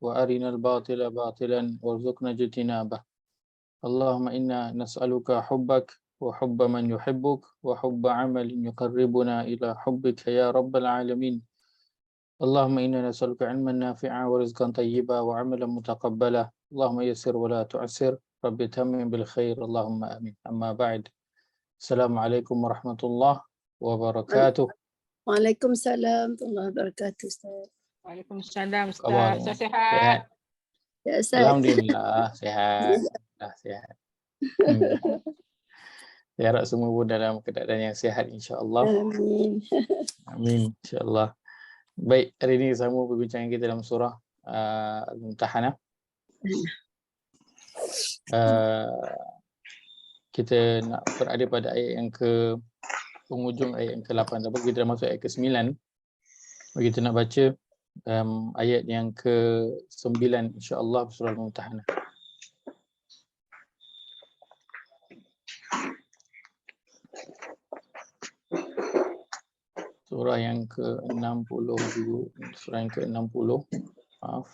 وأرنا الباطل باطلا وارزقنا اجتنابه. اللهم إنا نسألك حبك وحب من يحبك وحب عمل يقربنا إلى حبك يا رب العالمين. اللهم إنا نسألك علما نافعا ورزقا طيبا وعملا متقبلا. اللهم يسر ولا تعسر، رب تمم بالخير، اللهم آمين. أما بعد، السلام عليكم ورحمة الله وبركاته. Waalaikumsalam warahmatullahi wabarakatuh, Ustaz. Waalaikumsalam Kabar Ustaz. Ustaz sehat? sihat? Ya, Ustaz. Alhamdulillah sehat. Sehat. Saya harap semua pun dalam keadaan yang sihat, insya-Allah. Amin. Amin, insya-Allah. Baik, hari ini sama perbincangan kita dalam surah Al-Mumtahanah. Kita nak berada pada ayat yang ke penghujung ayat yang ke-8, tapi kita dah masuk ayat ke-9. Kita nak baca ayat yang ke-9 insya-Allah surah Al-Mumtahanah. Surah yang ke-60 dulu, surah yang ke-60. Maaf.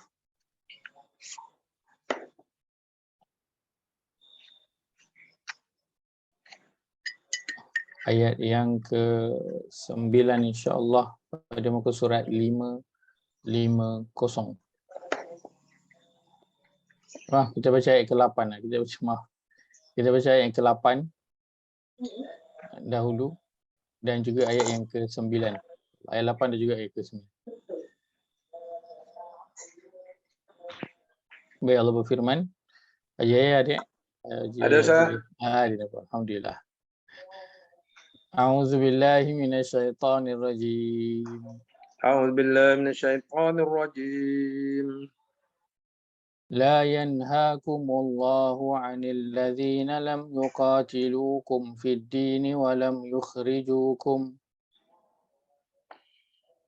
Ayat yang ke-9 insya-Allah pada muka surat 550. Kita baca ayat ke-8 lah. Kita baca ayat yang ke-8 dahulu dan juga ayat yang ke-9. Ayat 8 dan juga ayat ke-9. Baik, Allah berfirman. Ayat adik. Ada Ustaz. Dia dapat. Alhamdulillah. A'udzu billahi minasyaitonir rajim. A'udzu billahi minasyaitonir rajim. لا ينهاكم الله عن الذين لم يقاتلوكم في الدين ولم يخرجوكم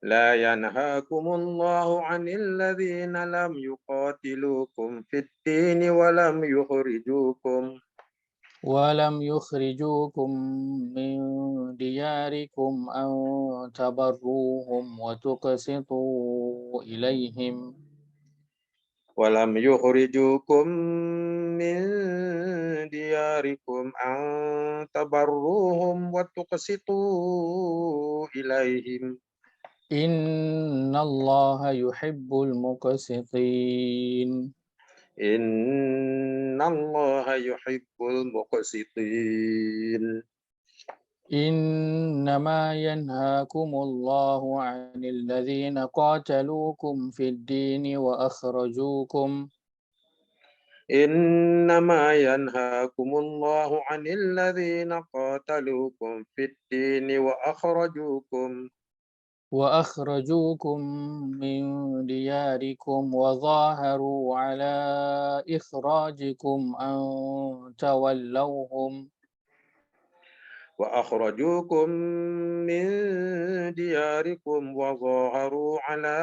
لا ينهاكم الله عن الذين لم يقاتلوكم في الدين ولم يخرجوكم من دياركم أن تبروهم وتقسطوا إليهم ولم يخرجوكم من دياركم أن تبروهم وتقسطوا إليهم إن الله يحب المقسطين إن الله يحب المقسطين إنما ينهاكم الله عن الذين قاتلوكم في الدين وأخرجوكم إنما ينهاكم الله عن الذين قاتلوكم في الدين وأخرجوكم من دياركم وظاهروا على إخراجكم أن تولوهم وأخرجوكم من دياركم وظاهروا على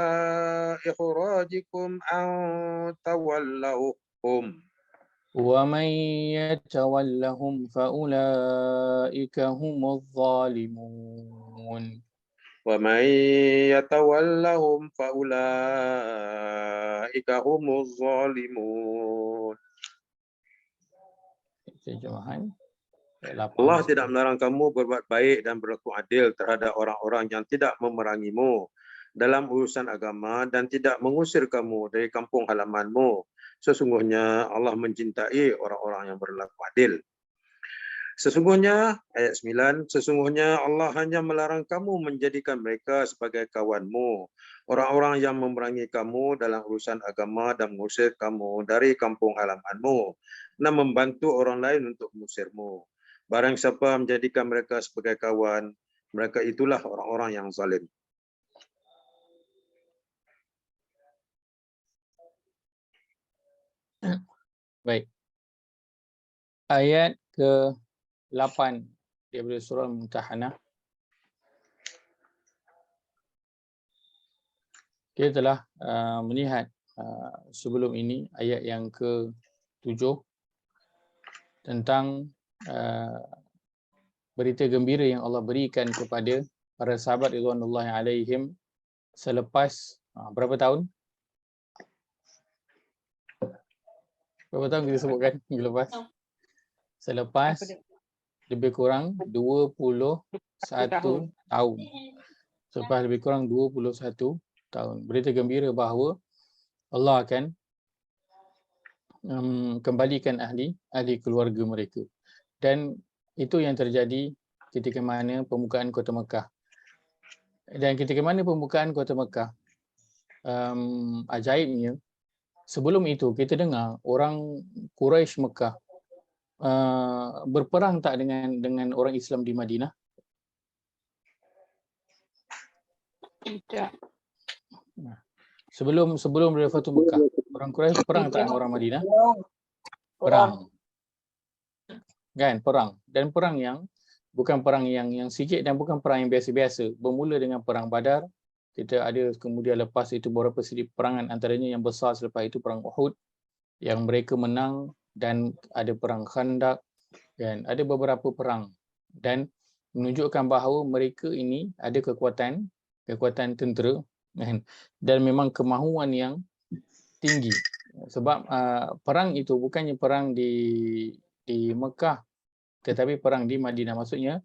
إخراجكم أن تولوهم ومن يتولهم فأولئك هم الظالمون ومن يتولهم فأولئك هم الظالمون. Terjemahan. Allah tidak melarang kamu berbuat baik dan berlaku adil terhadap orang-orang yang tidak memerangimu dalam urusan agama dan tidak mengusir kamu dari kampung halamanmu. Sesungguhnya Allah mencintai orang-orang yang berlaku adil. Sesungguhnya, ayat 9, sesungguhnya Allah hanya melarang kamu menjadikan mereka sebagai kawanmu, orang-orang yang memerangi kamu dalam urusan agama dan mengusir kamu dari kampung halamanmu, dan membantu orang lain untuk mengusirmu. Barang siapa menjadikan mereka sebagai kawan, mereka itulah orang-orang yang zalim. Baik. Ayat ke-8 daripada surah Al-Mumtahanah. Kita telah melihat sebelum ini ayat yang ke-7 tentang berita gembira yang Allah berikan kepada para sahabat ridwanullahi alaihim selepas berapa tahun? Berapa tahun kita sebutkan minggu lepas? Selepas lebih kurang 21 tahun. Selepas lebih kurang 21 tahun. Berita gembira bahawa Allah akan kembalikan ahli keluarga mereka. Dan itu yang terjadi ketika mana pembukaan Kota Mekah. Dan ketika mana pembukaan Kota Mekah, ajaibnya, sebelum itu kita dengar orang Quraisy Mekah berperang tak dengan orang Islam di Madinah? Tidak. Sebelum dari Fatu Mekah, orang Quraisy perang tak dengan orang Madinah? Perang. Kan, perang. Dan perang yang bukan perang yang sikit dan bukan perang yang biasa-biasa. Bermula dengan perang Badar, kita ada kemudian lepas itu beberapa siri perangan, antaranya yang besar selepas itu perang Uhud yang mereka menang, dan ada perang Khandaq, dan ada beberapa perang, dan menunjukkan bahawa mereka ini ada kekuatan tentera, dan memang kemahuan yang tinggi. Sebab perang itu bukannya perang di Mekah, tetapi perang di Madinah. Maksudnya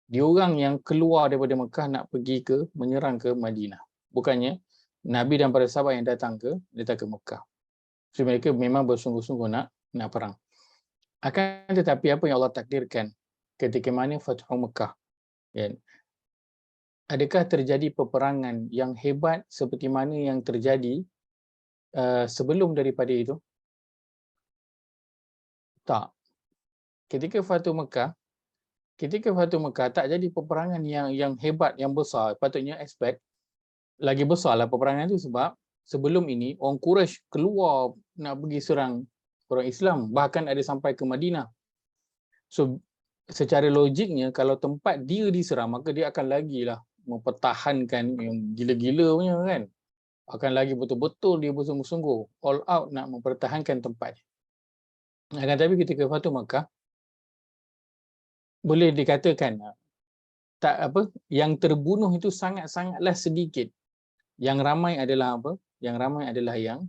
diorang yang keluar daripada Mekah nak pergi menyerang ke Madinah. Bukannya Nabi dan para sahabat yang datang ke Mekah. So mereka memang bersungguh-sungguh nak perang. Akan tetapi apa yang Allah takdirkan ketika mana Fathu Mekah, ya, adakah terjadi peperangan yang hebat seperti mana yang terjadi sebelum daripada itu? Tak. Ketika Fathu Mekah tak jadi peperangan yang hebat, yang besar. Patutnya expect lagi besarlah peperangan itu, sebab sebelum ini orang Quraisy keluar nak pergi serang orang Islam, bahkan ada sampai ke Madinah. So secara logiknya kalau tempat dia diserang, maka dia akan lagilah mempertahankan yang gila-gila punya kan. Akan lagi betul-betul dia bersungguh-sungguh all out nak mempertahankan tempat dia. Akan tapi ketika Fathu Mekah, boleh dikatakan yang terbunuh itu sangat-sangatlah sedikit. Yang ramai adalah apa? Yang ramai adalah yang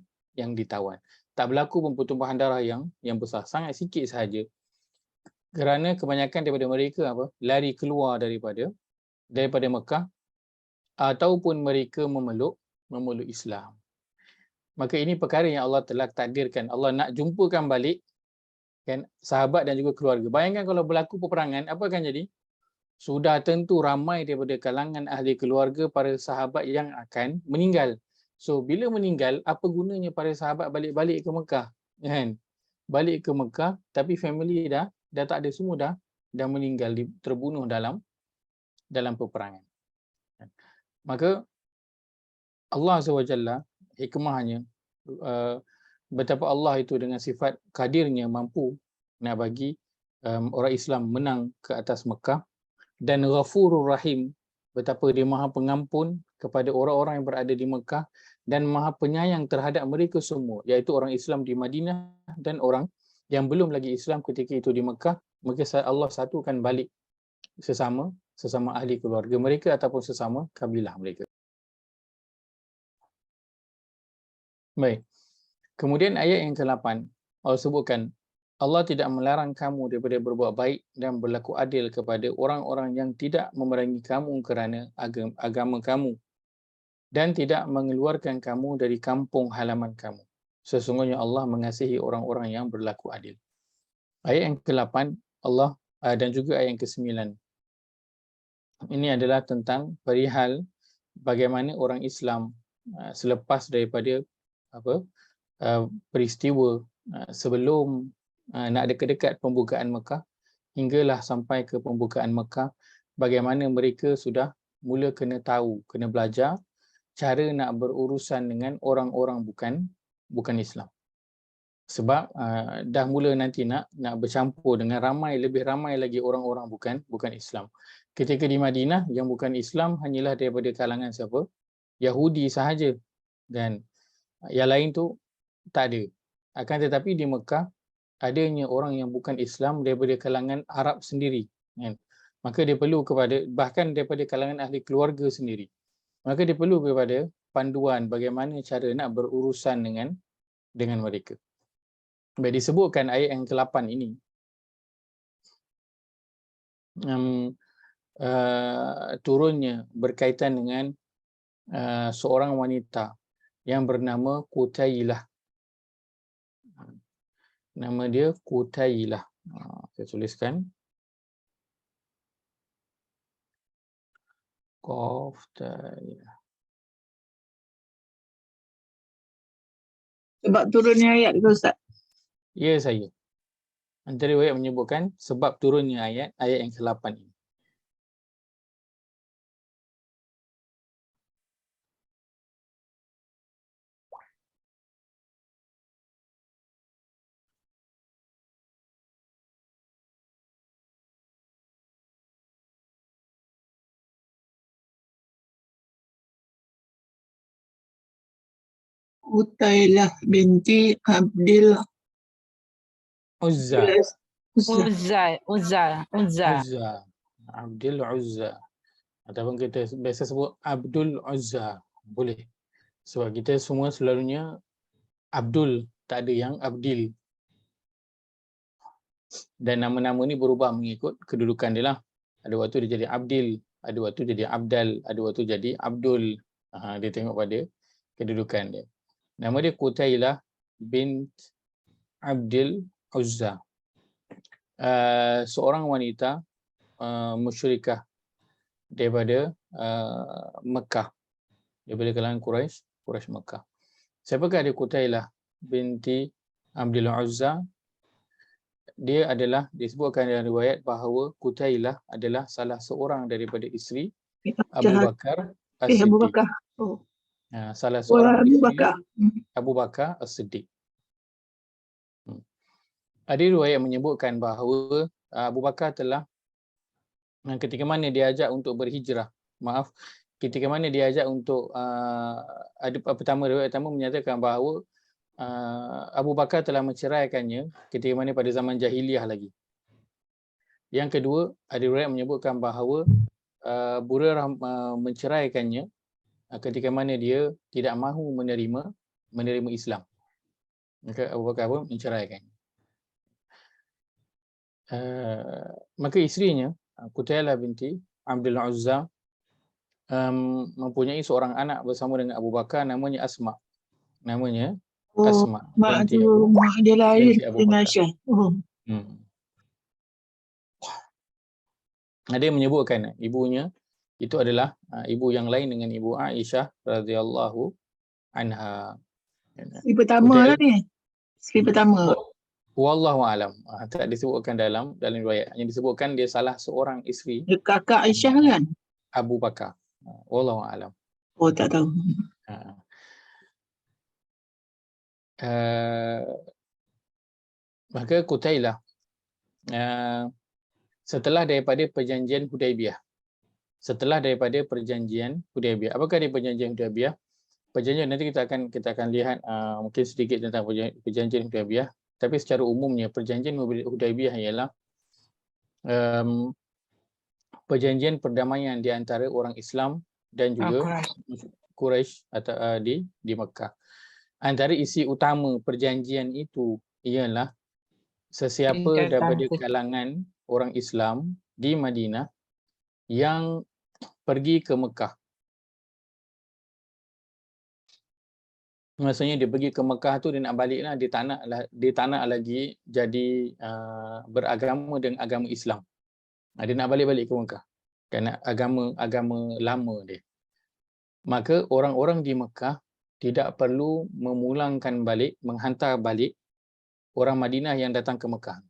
ditawan. Tak berlaku pun pertumpahan darah yang besar, sangat sikit sahaja. Kerana kebanyakan daripada mereka lari keluar daripada Mekah, ataupun mereka memeluk Islam. Maka ini perkara yang Allah telah takdirkan. Allah nak jumpakan balik kan sahabat dan juga keluarga. Bayangkan kalau berlaku peperangan, apa akan jadi? Sudah tentu ramai daripada kalangan ahli keluarga para sahabat yang akan meninggal. So bila meninggal, apa gunanya para sahabat balik-balik ke Mekah, kan? Balik ke Mekah tapi family dah tak ada, semua dah meninggal, terbunuh dalam peperangan. Maka Allah SWT hikmahnya, betapa Allah itu dengan sifat kadirnya mampu nak bagi orang Islam menang ke atas Mekah, dan Ghafurur Rahim, betapa dia Maha Pengampun kepada orang-orang yang berada di Mekah, dan Maha Penyayang terhadap mereka semua, iaitu orang Islam di Madinah dan orang yang belum lagi Islam ketika itu di Mekah. Maka Allah satukan balik sesama ahli keluarga mereka ataupun sesama kabilah mereka. Baik. Kemudian ayat yang ke-8, Allah sebutkan, Allah tidak melarang kamu daripada berbuat baik dan berlaku adil kepada orang-orang yang tidak memerangi kamu kerana agama kamu, dan tidak mengeluarkan kamu dari kampung halaman kamu. Sesungguhnya Allah mengasihi orang-orang yang berlaku adil. Ayat yang ke-8 Allah, dan juga ayat yang ke-9. Ini adalah tentang perihal bagaimana orang Islam selepas daripada peristiwa sebelum nak dekat-dekat pembukaan Mekah hinggalah sampai ke pembukaan Mekah, bagaimana mereka sudah mula kena tahu, kena belajar cara nak berurusan dengan orang-orang bukan Islam. Sebab dah mula nanti nak bercampur dengan lebih ramai lagi orang-orang bukan Islam. Ketika di Madinah, yang bukan Islam hanyalah daripada kalangan siapa? Yahudi sahaja, dan yang lain tu tak ada. Akan tetapi di Mekah adanya orang yang bukan Islam daripada kalangan Arab sendiri, kan? Maka dia perlu kepada, bahkan daripada kalangan ahli keluarga sendiri, maka dia perlu kepada panduan bagaimana cara nak berurusan dengan mereka. Baik, disebutkan ayat yang ke-8 ini turunnya berkaitan dengan seorang wanita yang bernama Qutailah. Nama dia Qutailah. Saya tuliskan. Qutailah. Sebab turunnya ayat ke Ustaz? Ya, saya. Antara riwayat menyebutkan sebab turunnya ayat yang ke-8 ini. Utailah binti Abdil Uzza. Uzza. Uzza. Abdul Uzza. Ataupun kita biasa sebut Abdul Uzza. Boleh. Sebab kita semua selalunya Abdul, tak ada yang Abdil. Dan nama-nama ni berubah mengikut kedudukan dia lah. Ada waktu dia jadi Abdil, ada waktu jadi Abdal, ada waktu jadi Abdul. Dia tengok pada kedudukan dia. Nama dia Qutailah bint Abdil Uzza. Seorang wanita musyrikah daripada Mekah, daripada kalangan Quraisy Mekah. Siapakah dia Qutailah binti Abdil Uzza? Dia adalah, disebutkan dalam riwayat bahawa Qutailah adalah salah seorang daripada isteri Abu Bakar As-Siddiq. Abu Bakar. Oh. Salah seorang Abu isteri Bakar. Abu Bakar As-Siddiq. Ada riwayat menyebutkan bahawa Abu Bakar telah, ketika mana diajak untuk berhijrah, ketika mana diajak untuk ada riwayat pertama menyatakan bahawa Abu Bakar telah menceraikannya ketika mana pada zaman jahiliah lagi. Yang kedua, ada riwayat menyebutkan bahawa Burairah menceraikannya ketika mana dia tidak mahu menerima Islam. Maka Abu Bakar pun menceraikannya. Maka isterinya Qutailah binti Abdul Uzza mempunyai seorang anak bersama dengan Abu Bakar, namanya Asma. Namanya Asma binti Mak dia lain Abu dengan Bakar. Aisyah. Oh. Ada yang menyebutkan ibunya itu adalah ibu yang lain dengan ibu Aisyah radhiyallahu anha. Isteri pertama lah ni. Isteri pertama. Wallahu alam. Tak disebutkan dalam riwayat. Yang disebutkan dia salah seorang isteri Dia kakak Aisyah kan? Abu Bakar. Wallahu alam. Oh, tak tahu. Maka Qutailah setelah daripada perjanjian Hudaibiyah. Apakah dia perjanjian Hudaibiyah? Perjanjian nanti kita akan lihat mungkin sedikit tentang perjanjian Hudaibiyah. Tapi secara umumnya perjanjian Hudaibiyah ialah perjanjian perdamaian di antara orang Islam dan juga Quraisy atau di Mekah. Antara isi utama perjanjian itu ialah sesiapa daripada kalangan orang Islam di Madinah yang pergi ke Mekah. Maksudnya dia pergi ke Mekah tu, dia nak baliklah, dia tak nak lagi jadi beragama dengan agama Islam. Dia nak balik ke Mekah kerana agama lama dia. Maka orang-orang di Mekah tidak perlu menghantar balik orang Madinah yang datang ke Mekah.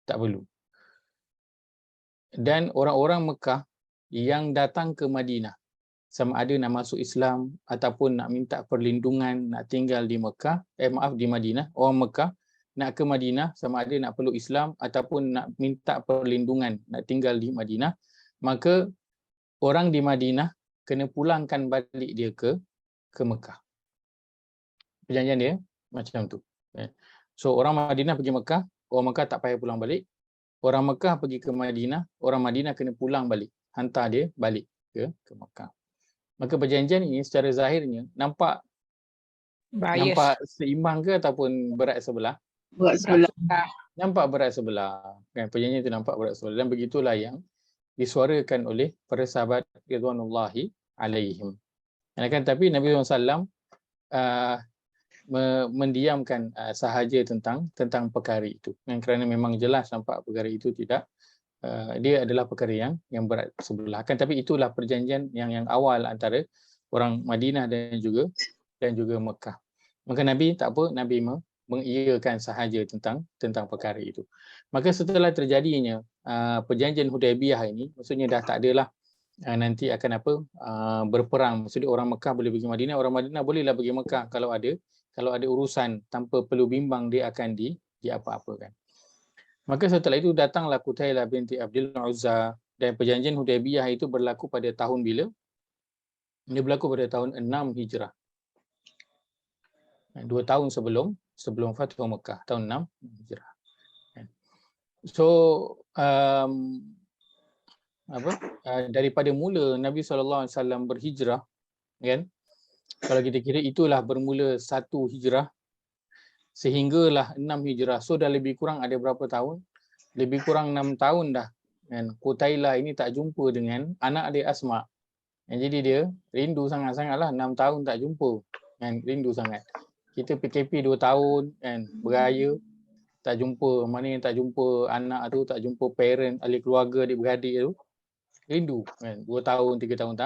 Tak perlu. Dan orang-orang Mekah yang datang ke Madinah, sama ada nak masuk Islam ataupun nak minta perlindungan, nak tinggal di di Madinah, orang Mekah nak ke Madinah, sama ada nak peluk Islam ataupun nak minta perlindungan, nak tinggal di Madinah, maka orang di Madinah kena pulangkan balik dia ke Mekah. Perjanjian dia macam tu. So orang Madinah pergi Mekah, orang Mekah tak payah pulang balik. Orang Mekah pergi ke Madinah, orang Madinah kena pulang balik, hantar dia balik ke Mekah. Maka perjanjian ini secara zahirnya nampak seimbang ke ataupun berat sebelah? Berat sebelah. Nampak berat sebelah. Kan perjanjian itu nampak berat sebelah. Dan begitulah yang disuarakan oleh para sahabat ridwanullahi alaihim. Kan, tapi Nabi SAW mendiamkan sahaja tentang perkara itu. Dan kerana memang jelas nampak perkara itu tidak dia adalah perkara yang berat sebelah. Kan, tapi itulah perjanjian yang awal antara orang Madinah dan juga Mekah. Maka Nabi tak apa, Nabi mengiyakan sahaja tentang perkara itu. Maka setelah terjadinya perjanjian Hudaibiyah ini, maksudnya dah tak adalah nanti akan berperang. Maksudnya orang Mekah boleh pergi Madinah, orang Madinah bolehlah pergi Mekah kalau ada urusan tanpa perlu bimbang dia akan apa-apakan. Maka setelah itu datanglah Qutailah binti Abdul Uzza, dan perjanjian Hudaibiyah itu berlaku pada tahun bila? Dia berlaku pada tahun 6 Hijrah. 2 tahun sebelum Fathu Mekah, tahun 6 Hijrah. So daripada mula Nabi SAW berhijrah, kan? Kalau kita kira itulah bermula 1 Hijrah sehinggalah 6 Hijrah. So dah lebih kurang ada berapa tahun? Lebih kurang 6 tahun dah. Kan? Qutailah ini tak jumpa dengan anak dia Asma. Jadi dia rindu sangat-sangatlah, 6 tahun tak jumpa. Kan? Rindu sangat. Kita PKP 2 tahun kan, beraya tak jumpa, mana yang tak jumpa anak tu, tak jumpa parent, ahli keluarga, adik-beradik tu. Rindu kan, 2 tahun, 3 tahun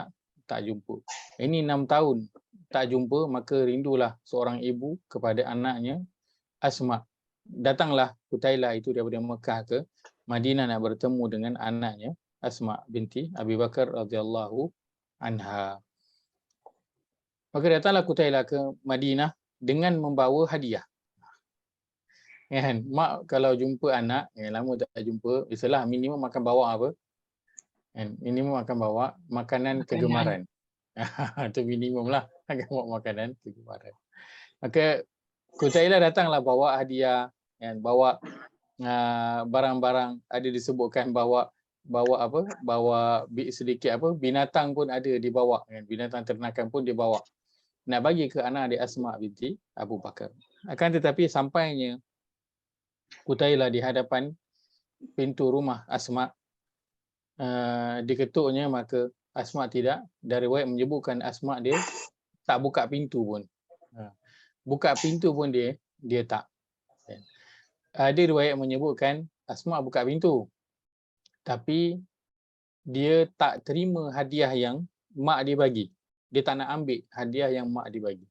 tak jumpa. Ini 6 tahun tak jumpa, maka rindulah seorang ibu kepada anaknya Asma. Datanglah Qutailah itu daripada Mekah ke Madinah nak bertemu dengan anaknya Asma binti Abi Bakar radhiyallahu anha. Maka datanglah Qutailah ke Madinah dengan membawa hadiah. Kan, mak kalau jumpa anak yang lama tak jumpa, biasalah minimum akan bawa apa? Kan, minimum akan bawa makanan kegemaran. Itu minimum lah, akan bawa makanan kegemaran. Maka Qutailah datanglah bawa hadiah, kan, bawa barang-barang, ada disebutkan bawa sedikit binatang pun ada dibawa, kan, binatang ternakan pun dibawa. Nak bagi ke anak adik Asma binti Abu Bakar. Akan tetapi sampainya Qutailah di hadapan pintu rumah Asma, diketuknya, maka Asma tidak. Dari riwayat menyebutkan Asma dia tak buka pintu pun. Buka pintu pun dia tak. Ada riwayat menyebutkan Asma buka pintu, tapi dia tak terima hadiah yang mak dia bagi. Dia tak nak ambil hadiah yang mak dia bagi.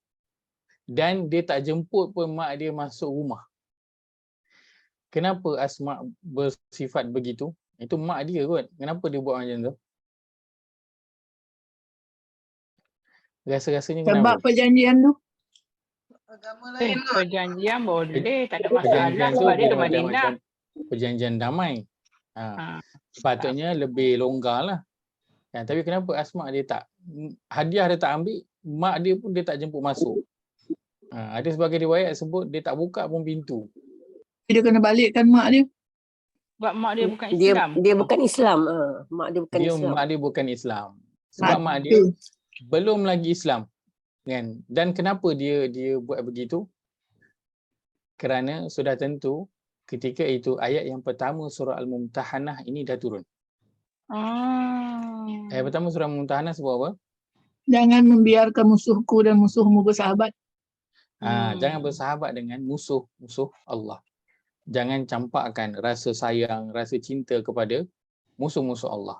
Dan dia tak jemput pun mak dia masuk rumah. Kenapa Asma bersifat begitu? Itu mak dia kot. Kenapa dia buat macam tu? Rasa-rasanya kenapa? Sebab perjanjian tu. Agama lain kot. Perjanjian boleh, tak ada masalah Perjanjian tu sebab dia ke macam Madinah. perjanjian damai. Sepatutnya lebih longgar lah. Ya, tapi kenapa Asma dia tak? Hadiah dia tak ambil, mak dia pun dia tak jemput masuk. Ada sebagai riwayat sebut dia tak buka pun pintu. Dia kena balikkan mak dia. Sebab mak dia bukan Islam. Dia bukan Islam. Mak dia bukan Islam. Mak dia bukan Islam. Sebab mak dia belum lagi Islam. Kan? Dan kenapa dia buat begitu? Kerana sudah tentu ketika itu ayat yang pertama surah Al-Mumtahanah ini dah turun. Ayat pertama surah Al-Mumtahanah sebut apa? Jangan membiarkan musuhku dan musuhmu bersahabat. Jangan bersahabat dengan musuh Allah. Jangan campakkan rasa sayang, rasa cinta kepada musuh-musuh Allah.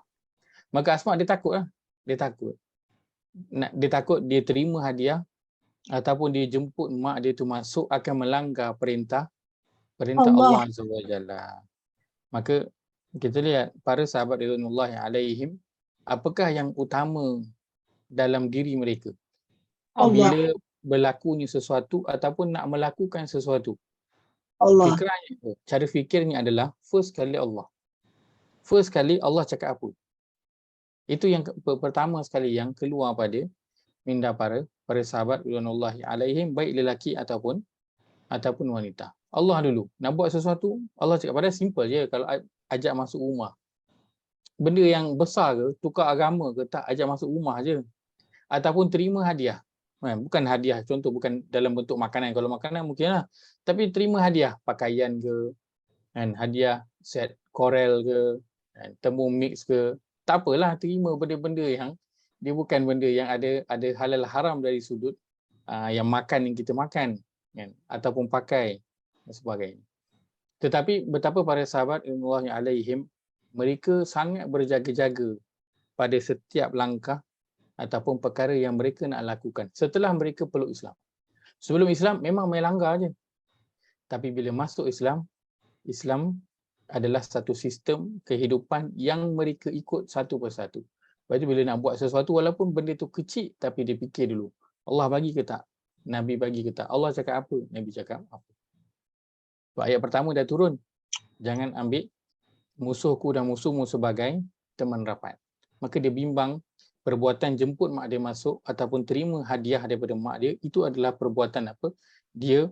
Maka Asma dia takut lah. Dia takut. Dia takut dia terima hadiah ataupun dia jemput mak dia tu masuk akan melanggar perintah Allah Azza wa Jalla. Maka kita lihat para sahabat ridwanullahi alaihim, apakah yang utama dalam diri mereka bila berlakunya sesuatu ataupun nak melakukan sesuatu. Allah. Cara fikirnya adalah first kali Allah. First kali Allah cakap apa? Itu yang pertama sekali yang keluar pada minda para sahabat ridwanullahi alaihim, baik lelaki ataupun wanita. Allah dulu. Nak buat sesuatu, Allah cakap, padahal simple je kalau ajak masuk rumah. Benda yang besar ke, tukar agama ke, tak, ajak masuk rumah je. Ataupun terima hadiah. Bukan hadiah, contoh bukan dalam bentuk makanan. Kalau makanan mungkinlah, tapi terima hadiah pakaian ke, kan, hadiah set Corel ke, kan, Thermomix ke, tak apalah, terima benda-benda yang dia bukan benda yang ada halal haram dari sudut yang makan yang kita makan, kan, ataupun pakai dan sebagainya. Tetapi betapa para sahabat radhiyallahu alaihim, mereka sangat berjaga-jaga pada setiap langkah ataupun perkara yang mereka nak lakukan setelah mereka peluk Islam. Sebelum Islam memang main langgar je. Tapi bila masuk Islam, Islam adalah satu sistem kehidupan yang mereka ikut satu persatu. Lepas tu bila nak buat sesuatu, walaupun benda tu kecil, tapi dia fikir dulu, Allah bagi ke tak? Nabi bagi ke tak? Allah cakap apa? Nabi cakap apa? So, ayat pertama dah turun. Jangan ambil musuhku dan musuhmu sebagai teman rapat. Maka dia bimbang perbuatan jemput mak dia masuk ataupun terima hadiah daripada mak dia, itu adalah perbuatan apa? Dia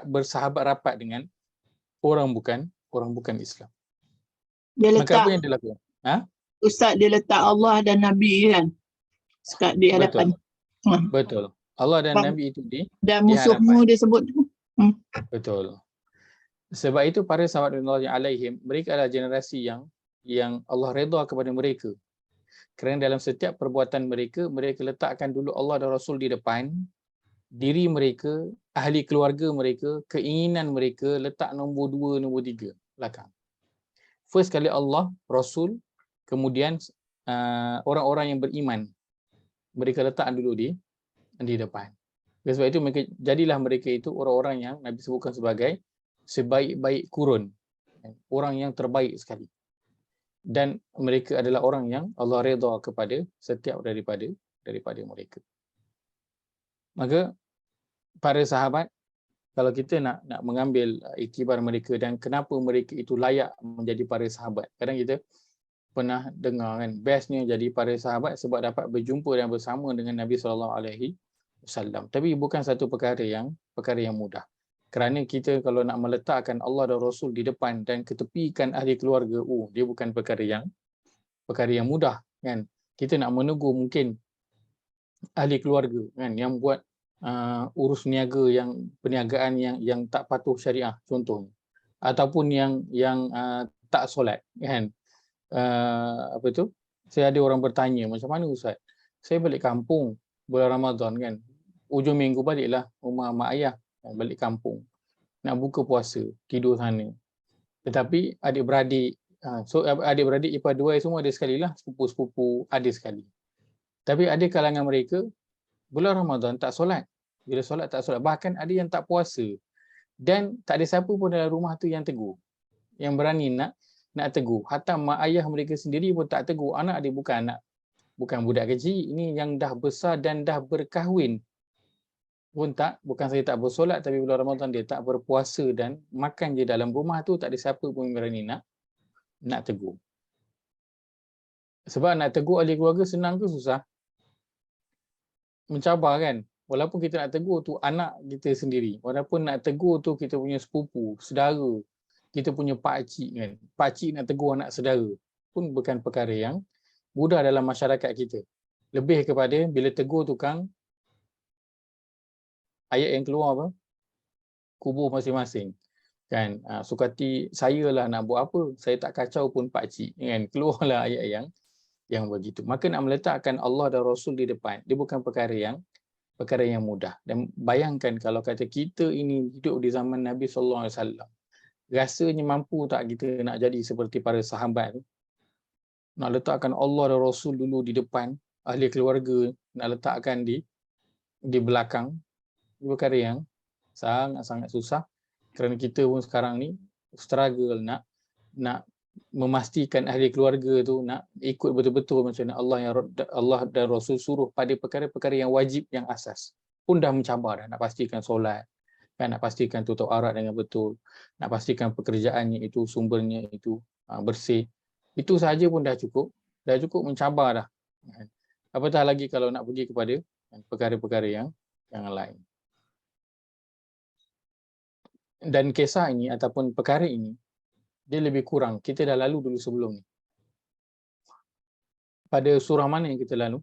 bersahabat rapat dengan orang bukan Islam. Dia Maka letak, apa yang dia lakukan? Ustaz, dia letak Allah dan Nabi kan sekat di hadapan. Betul. Allah dan Nabi itu Dan di musuhmu dia sebut tu. Betul. Sebab itu para sahabat radhiyallahu alaihim, mereka adalah generasi yang Allah redha kepada mereka. Kerana dalam setiap perbuatan mereka, mereka letakkan dulu Allah dan Rasul di depan, diri mereka, ahli keluarga mereka, keinginan mereka letak nombor 2, nombor 3 belakang. First kali Allah, Rasul, kemudian orang-orang yang beriman, mereka letak dulu di depan. Sebab itu jadilah mereka itu orang-orang yang Nabi sebutkan sebagai sebaik-baik kurun, orang yang terbaik sekali. Dan mereka adalah orang yang Allah redha kepada setiap daripada mereka. Maka para sahabat, kalau kita nak mengambil iktibar mereka dan kenapa mereka itu layak menjadi para sahabat. Kadang kita pernah dengar kan, bestnya jadi para sahabat sebab dapat berjumpa dan bersama dengan Nabi SAW. Tapi bukan satu perkara yang mudah. Kerana kita kalau nak meletakkan Allah dan Rasul di depan dan ketepikan ahli keluarga, dia bukan perkara yang mudah kan. Kita nak menegur mungkin ahli keluarga kan yang buat urus niaga, yang perniagaan yang tak patuh syariah contohnya, ataupun yang tak solat kan. Saya ada orang bertanya, macam mana Ustaz? Saya balik kampung bulan Ramadan kan, ujung minggu baliklah rumah mak ayah, balik kampung, nak buka puasa, tidur sana. Tetapi adik-beradik, adik-beradik ipar dua semua ada sekali lah, sepupu-sepupu ada sekali. Tapi ada kalangan mereka bulan Ramadan tak solat. Bila solat tak solat, bahkan ada yang tak puasa. Dan tak ada siapa pun dalam rumah tu yang tegur, yang berani nak tegur. Hatta mak ayah mereka sendiri pun tak tegur. Anak dia bukan budak kecil, ini yang dah besar dan dah berkahwin pun bukan saya tak bersolat, tapi bulan Ramadan dia tak berpuasa dan makan je dalam rumah tu, tak ada siapa pun berani nak tegur. Sebab nak tegur ahli keluarga senang ke susah? Mencabar kan? Walaupun kita nak tegur tu anak kita sendiri, walaupun nak tegur tu kita punya sepupu, saudara, kita punya pakcik kan, pakcik nak tegur anak saudara pun bukan perkara yang mudah dalam masyarakat kita. Lebih kepada bila tegur tukang, ayat yang keluar apa? Kubur masing-masing. Kan? Sukati saya lah nak buat apa, saya tak kacau pun pakcik. Kan? Keluarlah ayat yang begitu. Maka nak meletakkan Allah dan Rasul di depan, dia bukan perkara yang mudah. Dan bayangkan kalau kata kita ini hidup di zaman Nabi SAW, rasanya mampu tak kita nak jadi seperti para sahabat tu? Nak letakkan Allah dan Rasul dulu di depan, ahli keluarga nak letakkan di belakang. Ini perkara yang sangat-sangat susah, kerana kita pun sekarang ni struggle nak memastikan ahli keluarga tu nak ikut betul-betul macam mana Allah dan Rasul suruh pada perkara-perkara yang wajib, yang asas. Pun dah mencabar dah, nak pastikan solat, kan, nak pastikan tutup aurat dengan betul, nak pastikan pekerjaannya itu, sumbernya itu bersih. Itu sahaja pun dah cukup mencabar dah. Apatah lagi kalau nak pergi kepada perkara-perkara yang lain. Dan kisah ini ataupun perkara ini, dia lebih kurang kita dah lalu dulu sebelum ni. Pada surah mana yang kita lalu?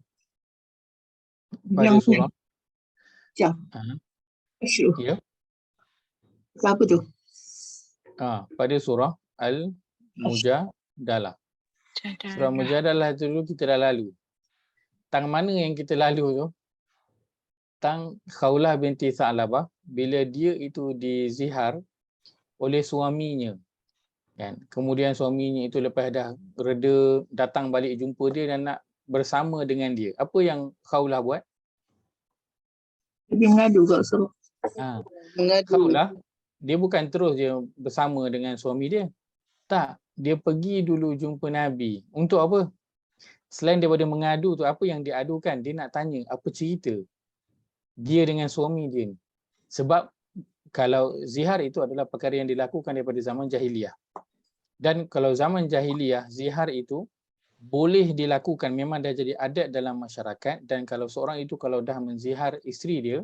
Pada surah Macam. Ha, Asyuh. ya. Apa tu? Pada surah Al-Mujadalah. Surah Mujadalah tu dulu kita dah lalu. Tang mana yang kita lalu tu? Tang Khawlah binti Tha'labah bila dia itu dizihar oleh suaminya. Kan? Kemudian suaminya itu lepas dah reda datang balik jumpa dia dan nak bersama dengan dia. Apa yang Khawlah buat? Dia mengadu kat Rasulullah. Mengadu. Khawlah dia bukan terus dia bersama dengan suami dia. Tak, dia pergi dulu jumpa Nabi. Untuk apa? Selain daripada mengadu tu, apa yang dia adukan? Dia nak tanya apa cerita dia dengan suami dia ni. Sebab kalau zihar itu adalah perkara yang dilakukan daripada zaman jahiliyah. Dan kalau zaman jahiliyah, zihar itu boleh dilakukan, memang dah jadi adat dalam masyarakat. Dan kalau seorang itu kalau dah menzihar isteri dia,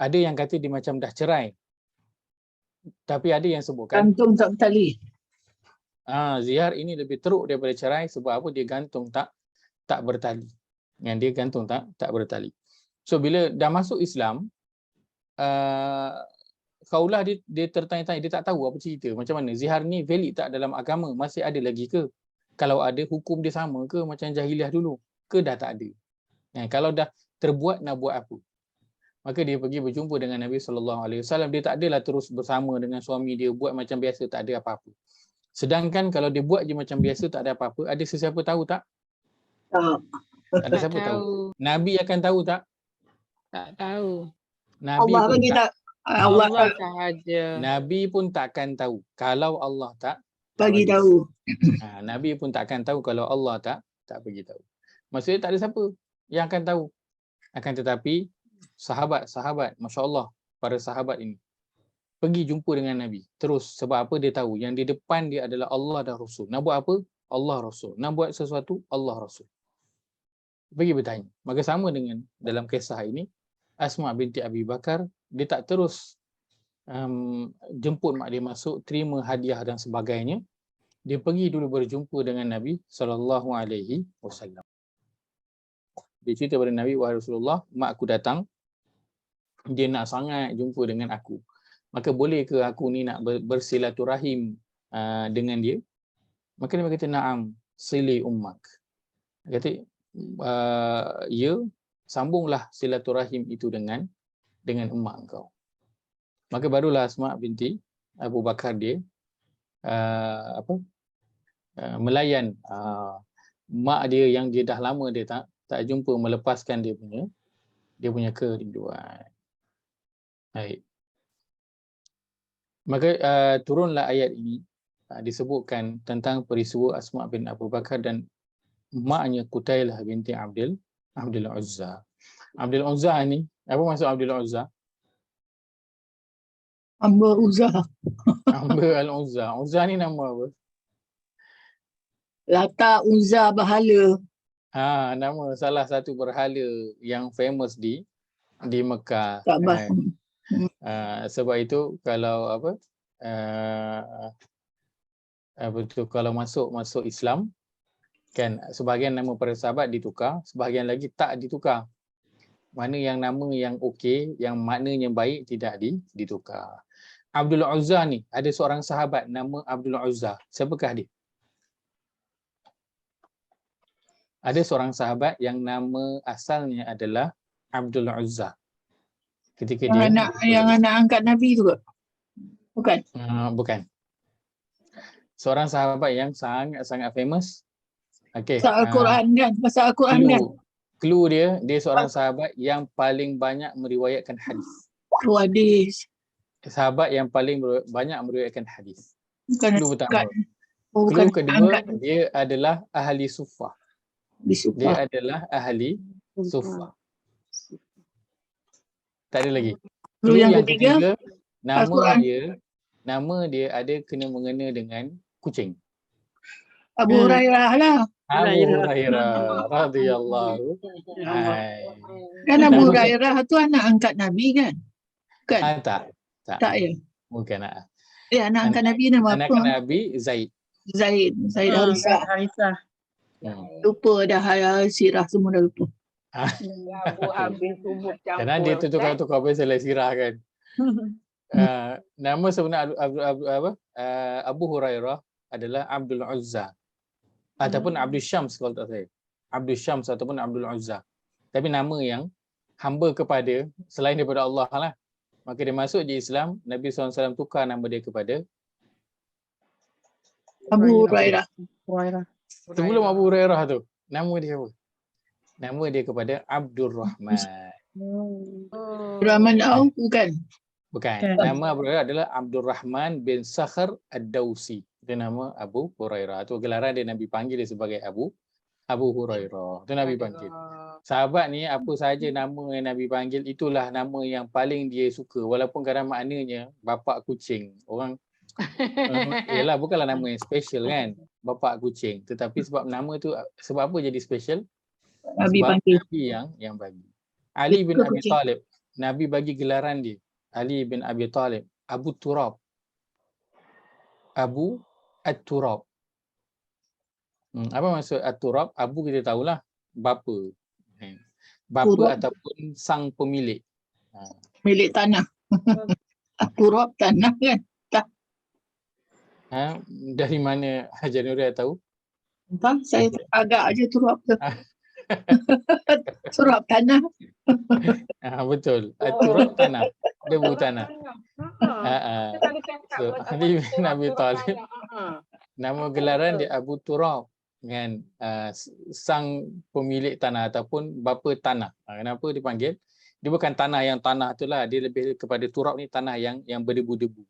ada yang kata dia macam dah cerai. Tapi ada yang sebutkan Gantung tak bertali. zihar ini lebih teruk daripada cerai. Sebab apa? Dia gantung tak bertali. Yang dia gantung tak bertali. So bila dah masuk Islam, Khawlah dia tertanya-tanya, dia tak tahu apa cerita. Macam mana? Zihar ni valid tak dalam agama? Masih ada lagi ke? Kalau ada, hukum dia sama ke macam jahiliah dulu? Ke dah tak ada? Kalau dah terbuat, nak buat apa? Maka dia pergi berjumpa dengan Nabi SAW. Dia tak adalah terus bersama dengan suami dia, buat macam biasa, tak ada apa-apa. Sedangkan kalau dia buat je macam biasa, tak ada apa-apa, ada sesiapa tahu tak? Tak. Ada siapa tahu? Nabi akan tahu tak? Tak tahu. Nabi Allah pun bagi tak. tak. Allah Allah sahaja. Nabi pun takkan tahu kalau Allah tak bagi tahu. Nabi pun takkan tahu kalau Allah tak bagi tahu. Maksudnya tak ada siapa yang akan tahu. Akan tetapi sahabat-sahabat, masya-Allah, para sahabat ini pergi jumpa dengan Nabi. Terus sebab apa? Dia tahu yang di depan dia adalah Allah dan Rasul. Nak buat apa? Allah Rasul. Nak buat sesuatu? Allah Rasul. Pergi bertanya. Maka sama dengan dalam kisah ini, Asma binti Abi Bakar, dia tak terus jemput mak dia masuk, terima hadiah dan sebagainya. Dia pergi dulu berjumpa dengan Nabi SAW. Dia cerita kepada Nabi, wahai Rasulullah, mak aku datang, dia nak sangat jumpa dengan aku. Maka boleh ke aku ni nak bersilaturahim dengan dia? Maka Nabi kata, na'am, sili ummak. Dia kata, ya, sambunglah silaturahim itu dengan emak engkau. Maka barulah Asma binti Abu Bakar dia melayan mak dia yang dia dah lama dia tak jumpa, melepaskan dia punya kerinduan. Baik. Maka turunlah ayat ini, disebutkan tentang peristiwa Asma bin Abu Bakar dan maknya Qutailah binti Abdul Uzza. Abdul Uzza ni, apa maksud Abdul Uzza? Hamba Uzza. Hamba Al-Uzza. Uzza ni nama apa? Lata Uzza Bahala. Nama salah satu berhala yang famous di Mekah. Kaabah. Sebab itu kalau kalau masuk Islam kan, sebahagian nama para sahabat ditukar, sebahagian lagi tak ditukar. Mana yang nama yang okey, yang maknanya baik, tidak ditukar. Abdul Uzza ni, ada seorang sahabat nama Abdul Uzza. Siapakah dia? Ada seorang sahabat yang nama asalnya adalah Abdul Uzza. Ketika yang anak angkat Nabi tu ke? Bukan? Bukan. Seorang sahabat yang sangat famous. Okey. Pasal Al-Quran kan? Pasal Al-Quran kan? Clue dia seorang sahabat yang paling banyak meriwayatkan hadis. Hadis. Sahabat yang paling banyak meriwayatkan hadis. Bukan. Clue pertama. Bukan. Clue kedua, dia adalah ahli suffah. Dia Disupah. adalah ahli suffah. Tak ada lagi. Clue yang ketiga, ketiga, nama dia ada kena mengena dengan kucing. Abu Hurairah lah. Abu Hurairah radhiyallahu anhu. Kan Abu Hurairah tu anak angkat Nabi kan? Bukan? Tak ya? Bukan. Anak angkat Nabi nama Anak apa? Nabi Zaid. Zaid Harisah. Aisyah. Lupa dah sirah semua dah lupa. Abu habis subuh Kerana campur. dia tu tukar-tukar biasalah sirah kan. Nama sebenar Abu Hurairah adalah Abdul Uzza ataupun Abdul Syams kalau tak salah. Abdul Syams ataupun Abdul Uzza. Tapi nama yang hamba kepada selain daripada Allah lah. Maka dia masuk di Islam, Nabi SAW tukar nama dia kepada Abu Hurairah. sebelum Abu Hurairah tu. Nama dia apa? Nama dia kepada Abdul Rahman. Rahman Auf bukan? Bukan. Bukan. Nama Abu Hurairah adalah Abdul Rahman bin Sakhr Ad-Dawsi. Itu nama Abu Hurairah. Itu gelaran dia Nabi panggil dia sebagai Abu Hurairah. Itu Nabi panggil. Sahabat ni apa saja nama yang Nabi panggil itulah nama yang paling dia suka. Walaupun kadang maknanya bapak kucing. Orang yalah bukanlah nama yang special kan. Bapak kucing. Tetapi sebab nama tu sebab apa jadi special? Nabi Sebab panggil. Nabi yang bagi. Ali bin Betul, Abi kucing. Talib. Nabi bagi gelaran dia. Ali bin Abi Talib. Abu Turab. Abu At-Turab. Apa maksud At-Turab? Abu kita tahulah bapa. Bapa Turab. ataupun sang pemilik. Milik tanah. Turab tanah kan? Dari mana Hajar Nurul tahu? Entah, saya agak aja turab tu. Turab tanah. Betul. At-Turab tanah. Debu tanah. So, Ali bin Abi Talib. Nama gelaran dia Abu Turab kan, sang pemilik tanah ataupun bapa tanah. Kenapa dipanggil? Dia bukan tanah yang tanah itulah, dia lebih kepada turab ni tanah yang berdebu-debu.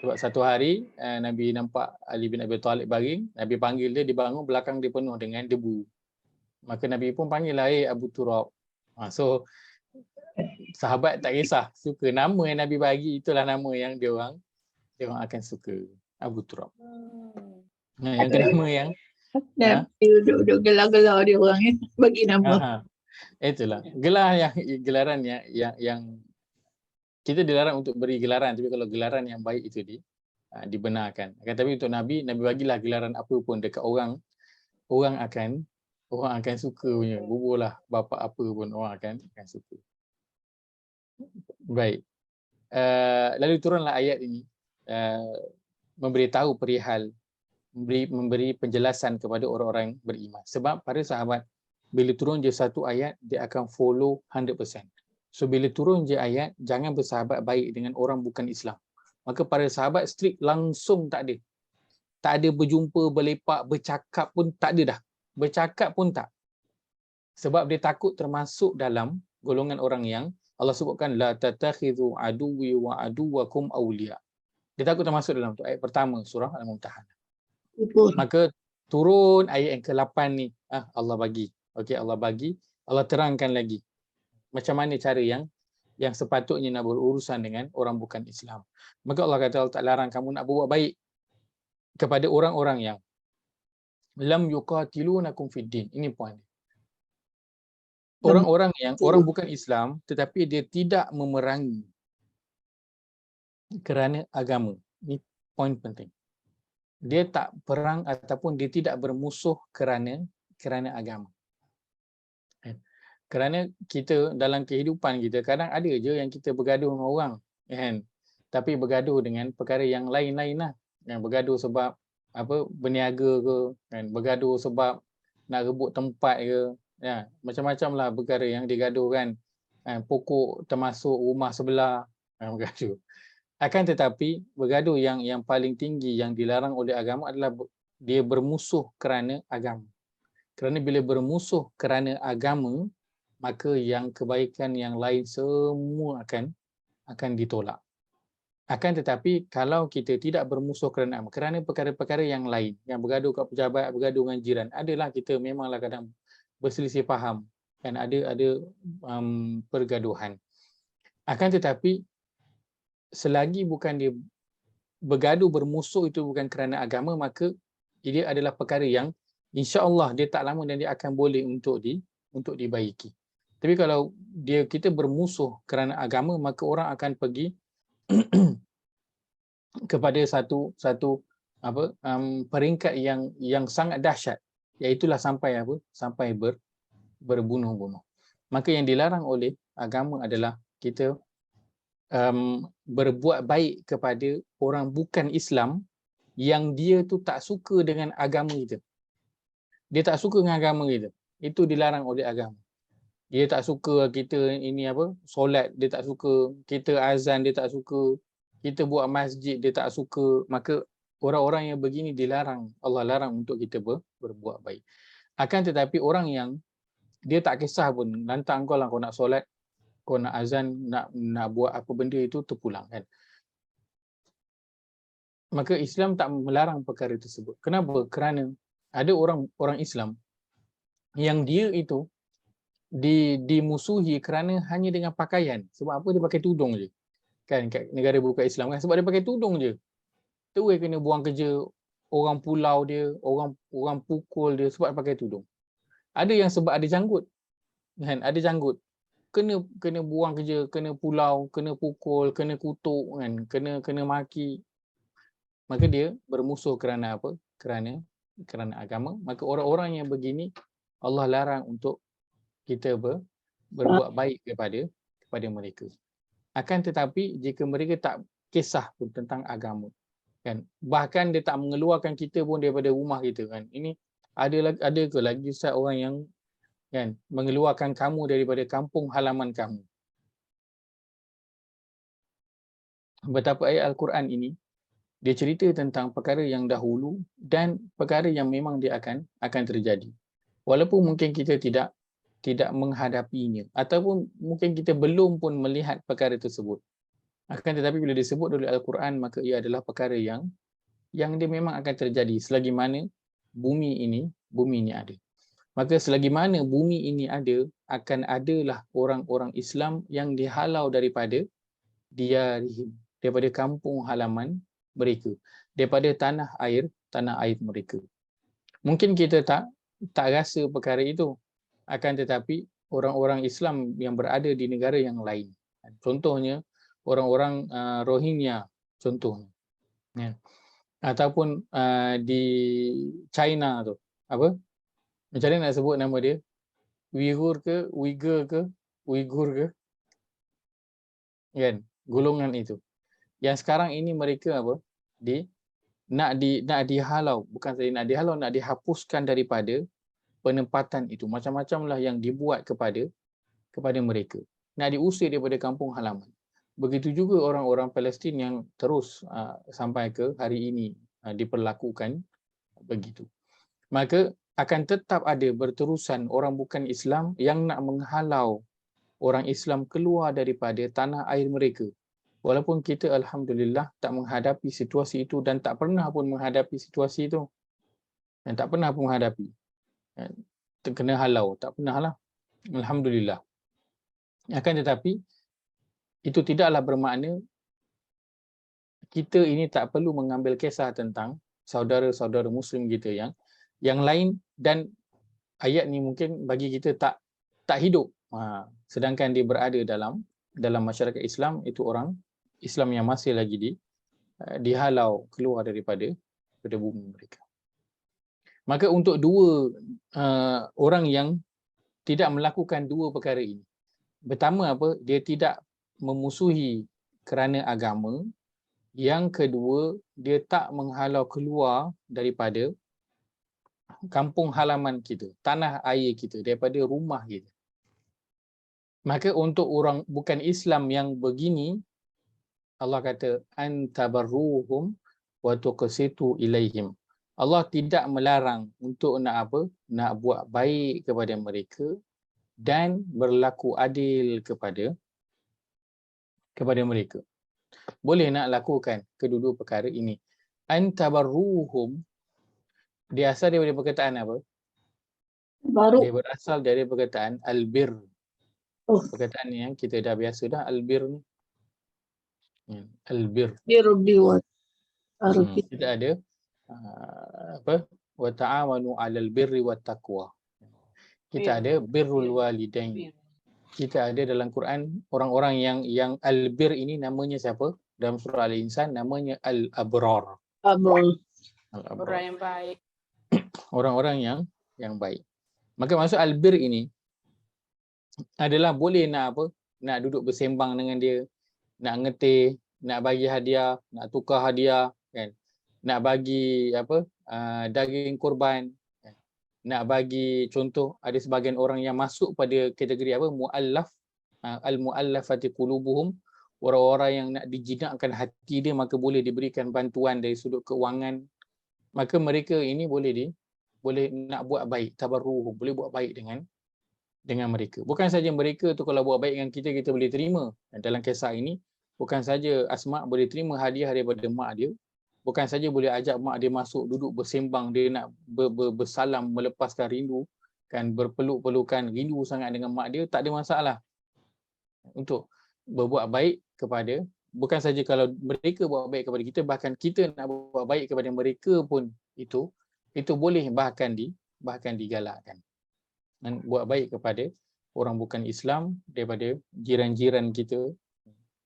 Sebab satu hari Nabi nampak Ali bin Abi Talib baring, Nabi panggil dia, dibangun belakang dia penuh dengan debu. Maka Nabi pun panggil lah, Abu Turab. So sahabat tak kisah, suka nama yang Nabi bagi itulah nama yang dia orang akan suka, Abu Turab. Yang nama yang Dan duduk gelar-gelar dia orang ya, bagi nama. itulah gelaran yang kita dilarang untuk beri gelaran, tapi kalau gelaran yang baik itu dibenarkan. Tapi untuk Nabi bagilah gelaran apa pun dekat orang akan suka punya. Buburlah bapa apa pun orang akan suka. Baik. Lalu turunlah ayat ini memberitahu perihal memberi penjelasan kepada orang-orang beriman. Sebab para sahabat bila turun je satu ayat dia akan follow 100%. So bila turun je ayat jangan bersahabat baik dengan orang bukan Islam. Maka para sahabat strict langsung tak ada. Tak ada berjumpa, berlepak, bercakap pun tak ada dah. Bercakap pun tak. Sebab dia takut termasuk dalam golongan orang yang Allah sebutkan la tatakhidhu aduwwi wa aduwwakum awliya. Dia takut termasuk dalam tu ayat pertama surah Al-Mumtahanah. Maka turun ayat yang ke-8 ni, Allah bagi. Okey, Allah bagi, Allah terangkan lagi macam mana cara yang sepatutnya nak berurusan dengan orang bukan Islam. Maka Allah kata Allah tak larang kamu nak berbuat baik kepada orang-orang yang lam yuqatilunakum fid din. Ini poin. Orang-orang yang orang bukan Islam tetapi dia tidak memerangi kerana agama. Ini poin penting. Dia tak perang ataupun dia tidak bermusuh kerana agama. Kerana kita dalam kehidupan kita kadang ada je yang kita bergaduh dengan orang kan, tapi bergaduh dengan perkara yang lain-lain lah. Yang bergaduh sebab berniaga ke kan, bergaduh sebab nak rebut tempat ke ya, macam-macam lah perkara yang digaduhkan kan, pokok termasuk rumah sebelah bergaduh. Akan tetapi bergaduh yang paling tinggi yang dilarang oleh agama adalah dia bermusuh kerana agama. Kerana bila bermusuh kerana agama, maka yang kebaikan yang lain semua akan ditolak. Akan tetapi kalau kita tidak bermusuh kerana agama, kerana perkara-perkara yang lain, yang bergaduh kat pejabat, bergaduh dengan jiran, adalah kita memanglah kadang berselisih faham kan, ada pergaduhan. Akan tetapi selagi bukan dia bergaduh bermusuh itu bukan kerana agama, maka dia adalah perkara yang insya-Allah dia tak lama dan dia akan boleh untuk dibaiki. Tapi kalau kita bermusuh kerana agama, maka orang akan pergi kepada satu peringkat yang sangat dahsyat, iaitulah sampai berbunuh-bunuh. Maka yang dilarang oleh agama adalah kita berbuat baik kepada orang bukan Islam yang dia tu tak suka dengan agama kita. Dia tak suka dengan agama kita. Itu dilarang oleh agama. Dia tak suka kita ini solat, dia tak suka kita azan, dia tak suka kita buat masjid, dia tak suka. Maka orang-orang yang begini dilarang, Allah larang untuk kita berbuat baik. Akan tetapi orang yang dia tak kisah pun, lantak kau lah, kau nak solat, kau nak azan, nak buat apa benda itu, terpulang kan. Maka Islam tak melarang perkara tersebut. Kenapa? Kerana ada orang Islam yang dia itu dimusuhi kerana hanya dengan pakaian. Sebab apa? Dia pakai tudung je. Kan kat negara bukan Islam kan, sebab dia pakai tudung je. Terus kena buang kerja, orang pulau dia, orang pukul dia sebab dia pakai tudung. Ada yang sebab ada janggut. Kan, ada janggut. Kena buang kerja, kena pulau, kena pukul, kena kutuk kan, kena maki. Maka dia bermusuh kerana apa? Kerana agama. Maka orang-orang yang begini Allah larang untuk kita berbuat baik kepada mereka. Akan tetapi jika mereka tak kisah pun tentang agama, kan, bahkan dia tak mengeluarkan kita pun daripada rumah kita kan. Ini ada ke lagi Ustaz orang yang kan mengeluarkan kamu daripada kampung halaman kamu? Betapa ayat Al-Quran ini dia cerita tentang perkara yang dahulu dan perkara yang memang dia akan terjadi. Walaupun mungkin kita tidak menghadapinya ataupun mungkin kita belum pun melihat perkara tersebut. Akan tetapi bila disebut oleh Al-Quran, maka ia adalah perkara yang dia memang akan terjadi selagi mana bumi ini ada. Maka selagi mana bumi ini ada, akan adalah orang-orang Islam yang dihalau daripada diarihim, daripada kampung halaman mereka, daripada tanah air mereka. Mungkin kita tak rasa perkara itu, akan tetapi orang-orang Islam yang berada di negara yang lain, contohnya orang-orang Rohingya contohnya, ya. Ataupun di China tu apa, macam mana nak sebut nama dia, Uyghur ke Uyghur ke kan, golongan itu yang sekarang ini mereka apa nak dihalau, bukan saja nak dihalau, nak dihapuskan daripada penempatan itu. Macam-macam lah yang dibuat kepada mereka, nak diusir daripada kampung halaman. Begitu juga orang-orang Palestin yang terus sampai ke hari ini diperlakukan begitu. Maka akan tetap ada berterusan orang bukan Islam yang nak menghalau orang Islam keluar daripada tanah air mereka. Walaupun kita alhamdulillah tak menghadapi situasi itu dan tak pernah pun menghadapi situasi itu. Dan tak pernah pun menghadapi. Terkena halau, tak pernah lah. Alhamdulillah. Akan tetapi itu tidaklah bermakna kita ini tak perlu mengambil kisah tentang saudara-saudara Muslim kita yang lain, dan ayat ni mungkin bagi kita tak hidup. Sedangkan dia berada dalam masyarakat Islam, itu orang Islam yang masih lagi dihalau keluar daripada bumi mereka. Maka untuk dua orang yang tidak melakukan dua perkara ini, pertama apa, dia tidak memusuhi kerana agama. Yang kedua, dia tak menghalau keluar daripada kampung halaman kita, tanah air kita, daripada rumah kita. Maka untuk orang bukan Islam yang begini, Allah kata antabarruhum wa tuqsitu ilaihim. Allah tidak melarang untuk nak apa? Nak buat baik kepada mereka dan berlaku adil kepada mereka. Boleh nak lakukan kedua-dua perkara ini. Antabarruhum dia asal daripada perkataan apa? Baru. Dia berasal dari perkataan albir. Perkataan yang kita dah biasa dah, albir ni. Albir. Kita ada wa ta'awanu 'alal birri wat taqwa. Kita ada birrul walidain. Kita ada dalam Quran orang-orang yang albir ini namanya siapa? Dalam surah Al-Insan namanya al-abrar. Orang yang baik. Orang-orang yang baik. Maka maksud albir ini adalah boleh nak apa? Nak duduk bersembang dengan dia, nak ngeteh, nak bagi hadiah, nak tukar hadiah kan. Nak bagi apa? Daging korban. Kan? Nak bagi contoh, ada sebahagian orang yang masuk pada kategori apa? Muallaf, al-muallafati qulubuhum, orang-orang yang nak dijinakkan hati dia, maka boleh diberikan bantuan dari sudut keuangan. Maka mereka ini boleh nak buat baik, tabarruh, boleh buat baik dengan mereka. Bukan saja mereka tu kalau buat baik dengan kita boleh terima. Dan dalam kisah ini, bukan saja Asma boleh terima hadiah daripada mak dia, bukan saja boleh ajak mak dia masuk duduk bersembang, dia nak bersalam, melepaskan rindu, kan, berpeluk-pelukan, rindu sangat dengan mak dia, tak ada masalah untuk berbuat baik kepada, bukan saja kalau mereka buat baik kepada kita, bahkan kita nak buat baik kepada mereka pun itu boleh bahkan digalakkan. Dan buat baik kepada orang bukan Islam, daripada jiran-jiran kita.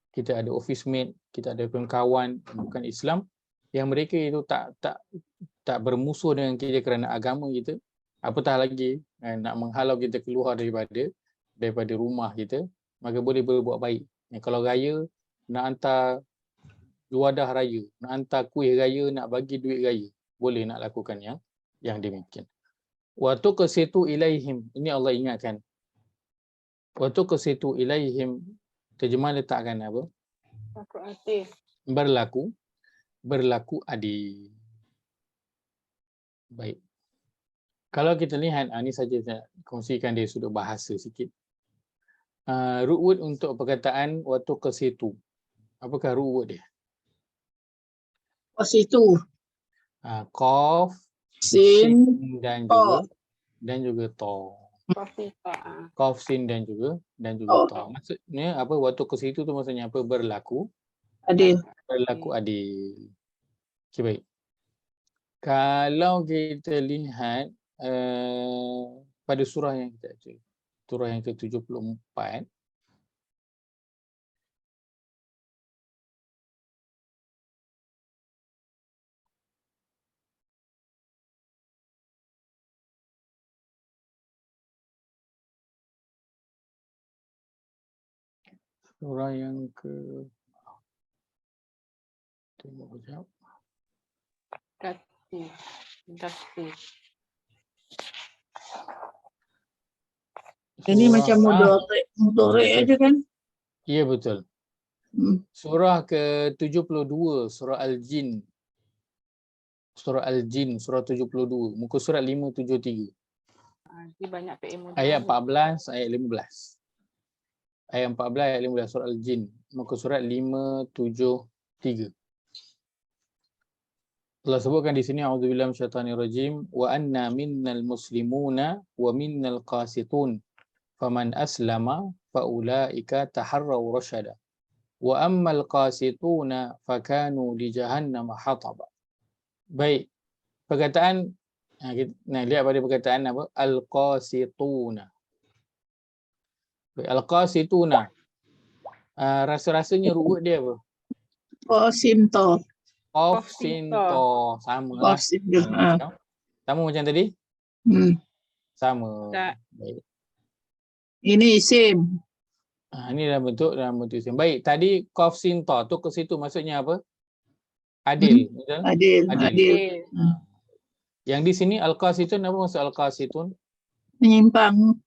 Kita ada office mate, kita ada kawan bukan Islam yang mereka itu tak bermusuh dengan kita kerana agama kita, apatah lagi nak menghalau kita keluar daripada rumah kita, maka boleh berbuat baik. Kalau raya nak hantar juadah raya, nak hantar kuih raya, nak bagi duit raya, boleh nak lakukan yang demikian. Wa tuqsitu ilaihim, ini Allah ingatkan. Wa tuqsitu ilaihim, terjemah letakkan apa? Berlaku adil. Baik. Kalau kita lihat, ini saja saya kongsikan dari sudut bahasa sikit. Root word untuk perkataan wa tuqsitu. Apakah root word dia? Situ. Qaf, Sin, dan juga ta. Qaf, sin dan juga ta. Maksudnya apa? Waktu ke situ tu maksudnya apa? Berlaku adil. Adil. Okey, baik. Kalau kita lihat pada surah yang kita baca, surah yang ke-74, surah yang ke, tengok sekejap. Ini macam mudhari aja kan? Ya, betul. Surah ke-72, surah Al-Jin. Surah Al-Jin, surah 72, muka surat 573. Banyak PMU. Ayat 14, ayat 15. Ayat 14, ayat 15, surah Al-Jin, muka surat 573. Allah sebutkan di sini, a'udzubillahi minasyaitonirrajim, wa anna minnal muslimuna wa minnal qasitun faman aslama faulaika taharraw rasyada wa ammal qasituna fakanu li jahannam hataba. Baik, perkataan, kita lihat pada perkataan apa? Al-qasituna. Al-qasituna, rasa-rasanya root dia apa? Qasimto. Qaf-sin-ta, sama lah. Sama macam tadi? Sama. Baik. Ini isim. Ini dalam bentuk isim. Baik, tadi qaf-sin-ta tu ke situ maksudnya apa? Adil. Betul? Adil. Yang di sini al-qasitun, apa maksud al-qasitun? Menyimpang.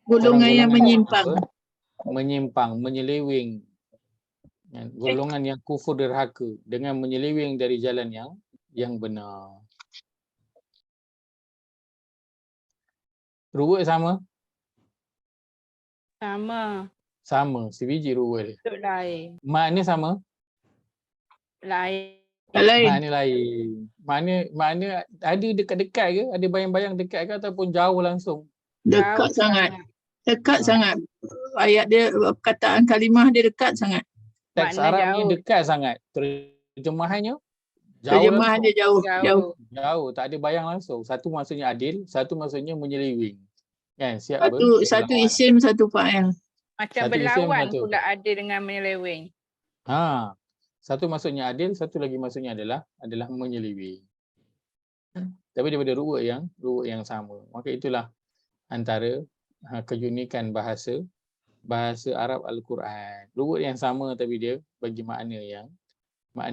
Golongan yang menyimpang. Menyimpang, menyeleweng. Golongan yang kufur derhaka dengan menyeleweng dari jalan yang benar. Ruwet sama? Sama, sebiji ruwet dia. Lain. Makna sama? Lain. Makna lain. Makna ada dekat-dekat ke? Ada bayang-bayang dekat ke ataupun jauh langsung? Dekat sangat. Dekat sangat. Ayat dia, perkataan kalimah dia dekat sangat. Teks Arabnya dekat sangat. Terjemahannya jauh. Terjemahannya jauh. Jauh, tak ada bayang langsung. Satu maksudnya adil, satu maksudnya menyeleweng. Kan? Siap satu isim, satu fa'il. Macam satu berlawan pula adil dengan menyeleweng. Satu maksudnya adil, satu lagi maksudnya adalah menyeleweng. Tapi daripada ruwet yang sama. Maka itulah antara keunikan bahasa Arab Al-Quran. Rukun yang sama tapi dia bagi makna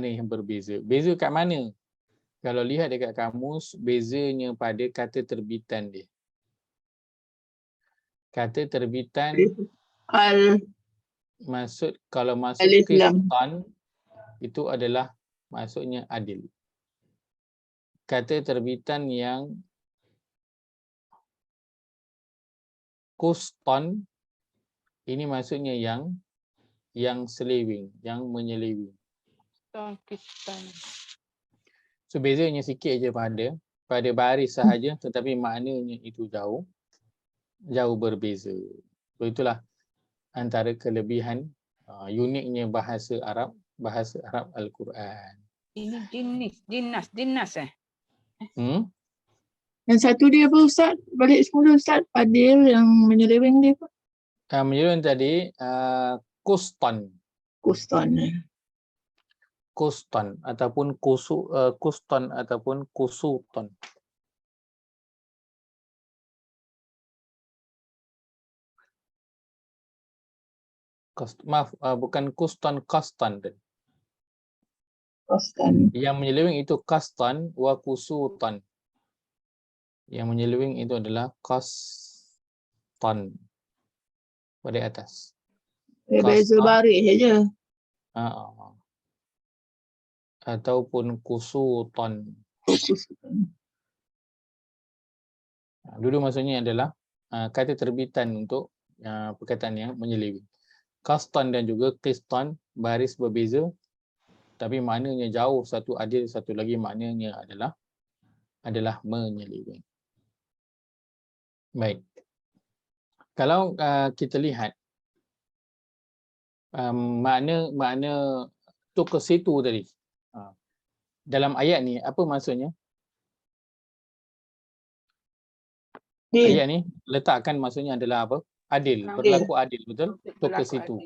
yang berbeza. Beza kat mana? Kalau lihat dekat kamus, bezanya pada kata terbitan dia. Kata terbitan kalau masuk Alif lam. Qistan itu adalah maksudnya adil. Kata terbitan yang Qustan ini maksudnya yang selewing, yang menyeleweng. Pakistan. So bezanya sikit je pada baris sahaja, tetapi maknanya itu jauh berbeza. So itulah antara kelebihan uniknya bahasa Arab Al-Quran. Ini jinas Yang satu dia apa Ustaz? Balik semula Ustaz. Adil yang menyeleweng dia apa? Menyeleweng tadi Qustan. Qustan ataupun Qustan ataupun Qusutan. Bukan Qustan, Qastan. Yang menyeleweng itu Qastan wa Qusutan. Yang menyeleweng itu adalah Qastan pada atas. Beza baris saja. Ataupun Qusutan. Dulu maksudnya adalah kata terbitan untuk perkataan yang menyeleweng. Qastan dan juga Qistan baris berbeza tapi maknanya jauh, satu adil, satu lagi maknanya adalah menyeleweng. Baik. Kalau kita lihat makna tuqsitu tadi. Dalam ayat ni apa maksudnya? Ayat ni letakkan maksudnya adalah apa? Adil, berlaku adil, betul? Tuqsitu.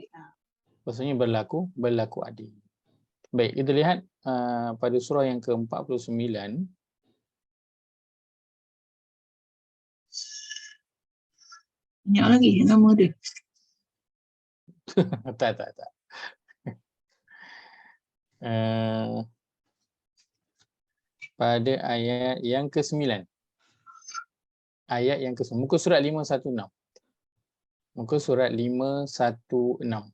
Maksudnya berlaku adil. Baik, kita lihat pada surah yang ke-49. Banyak lagi nama dia. Tak. Pada ayat yang ke-9. Ayat yang ke-9. Muka surat 516. Muka surat 516.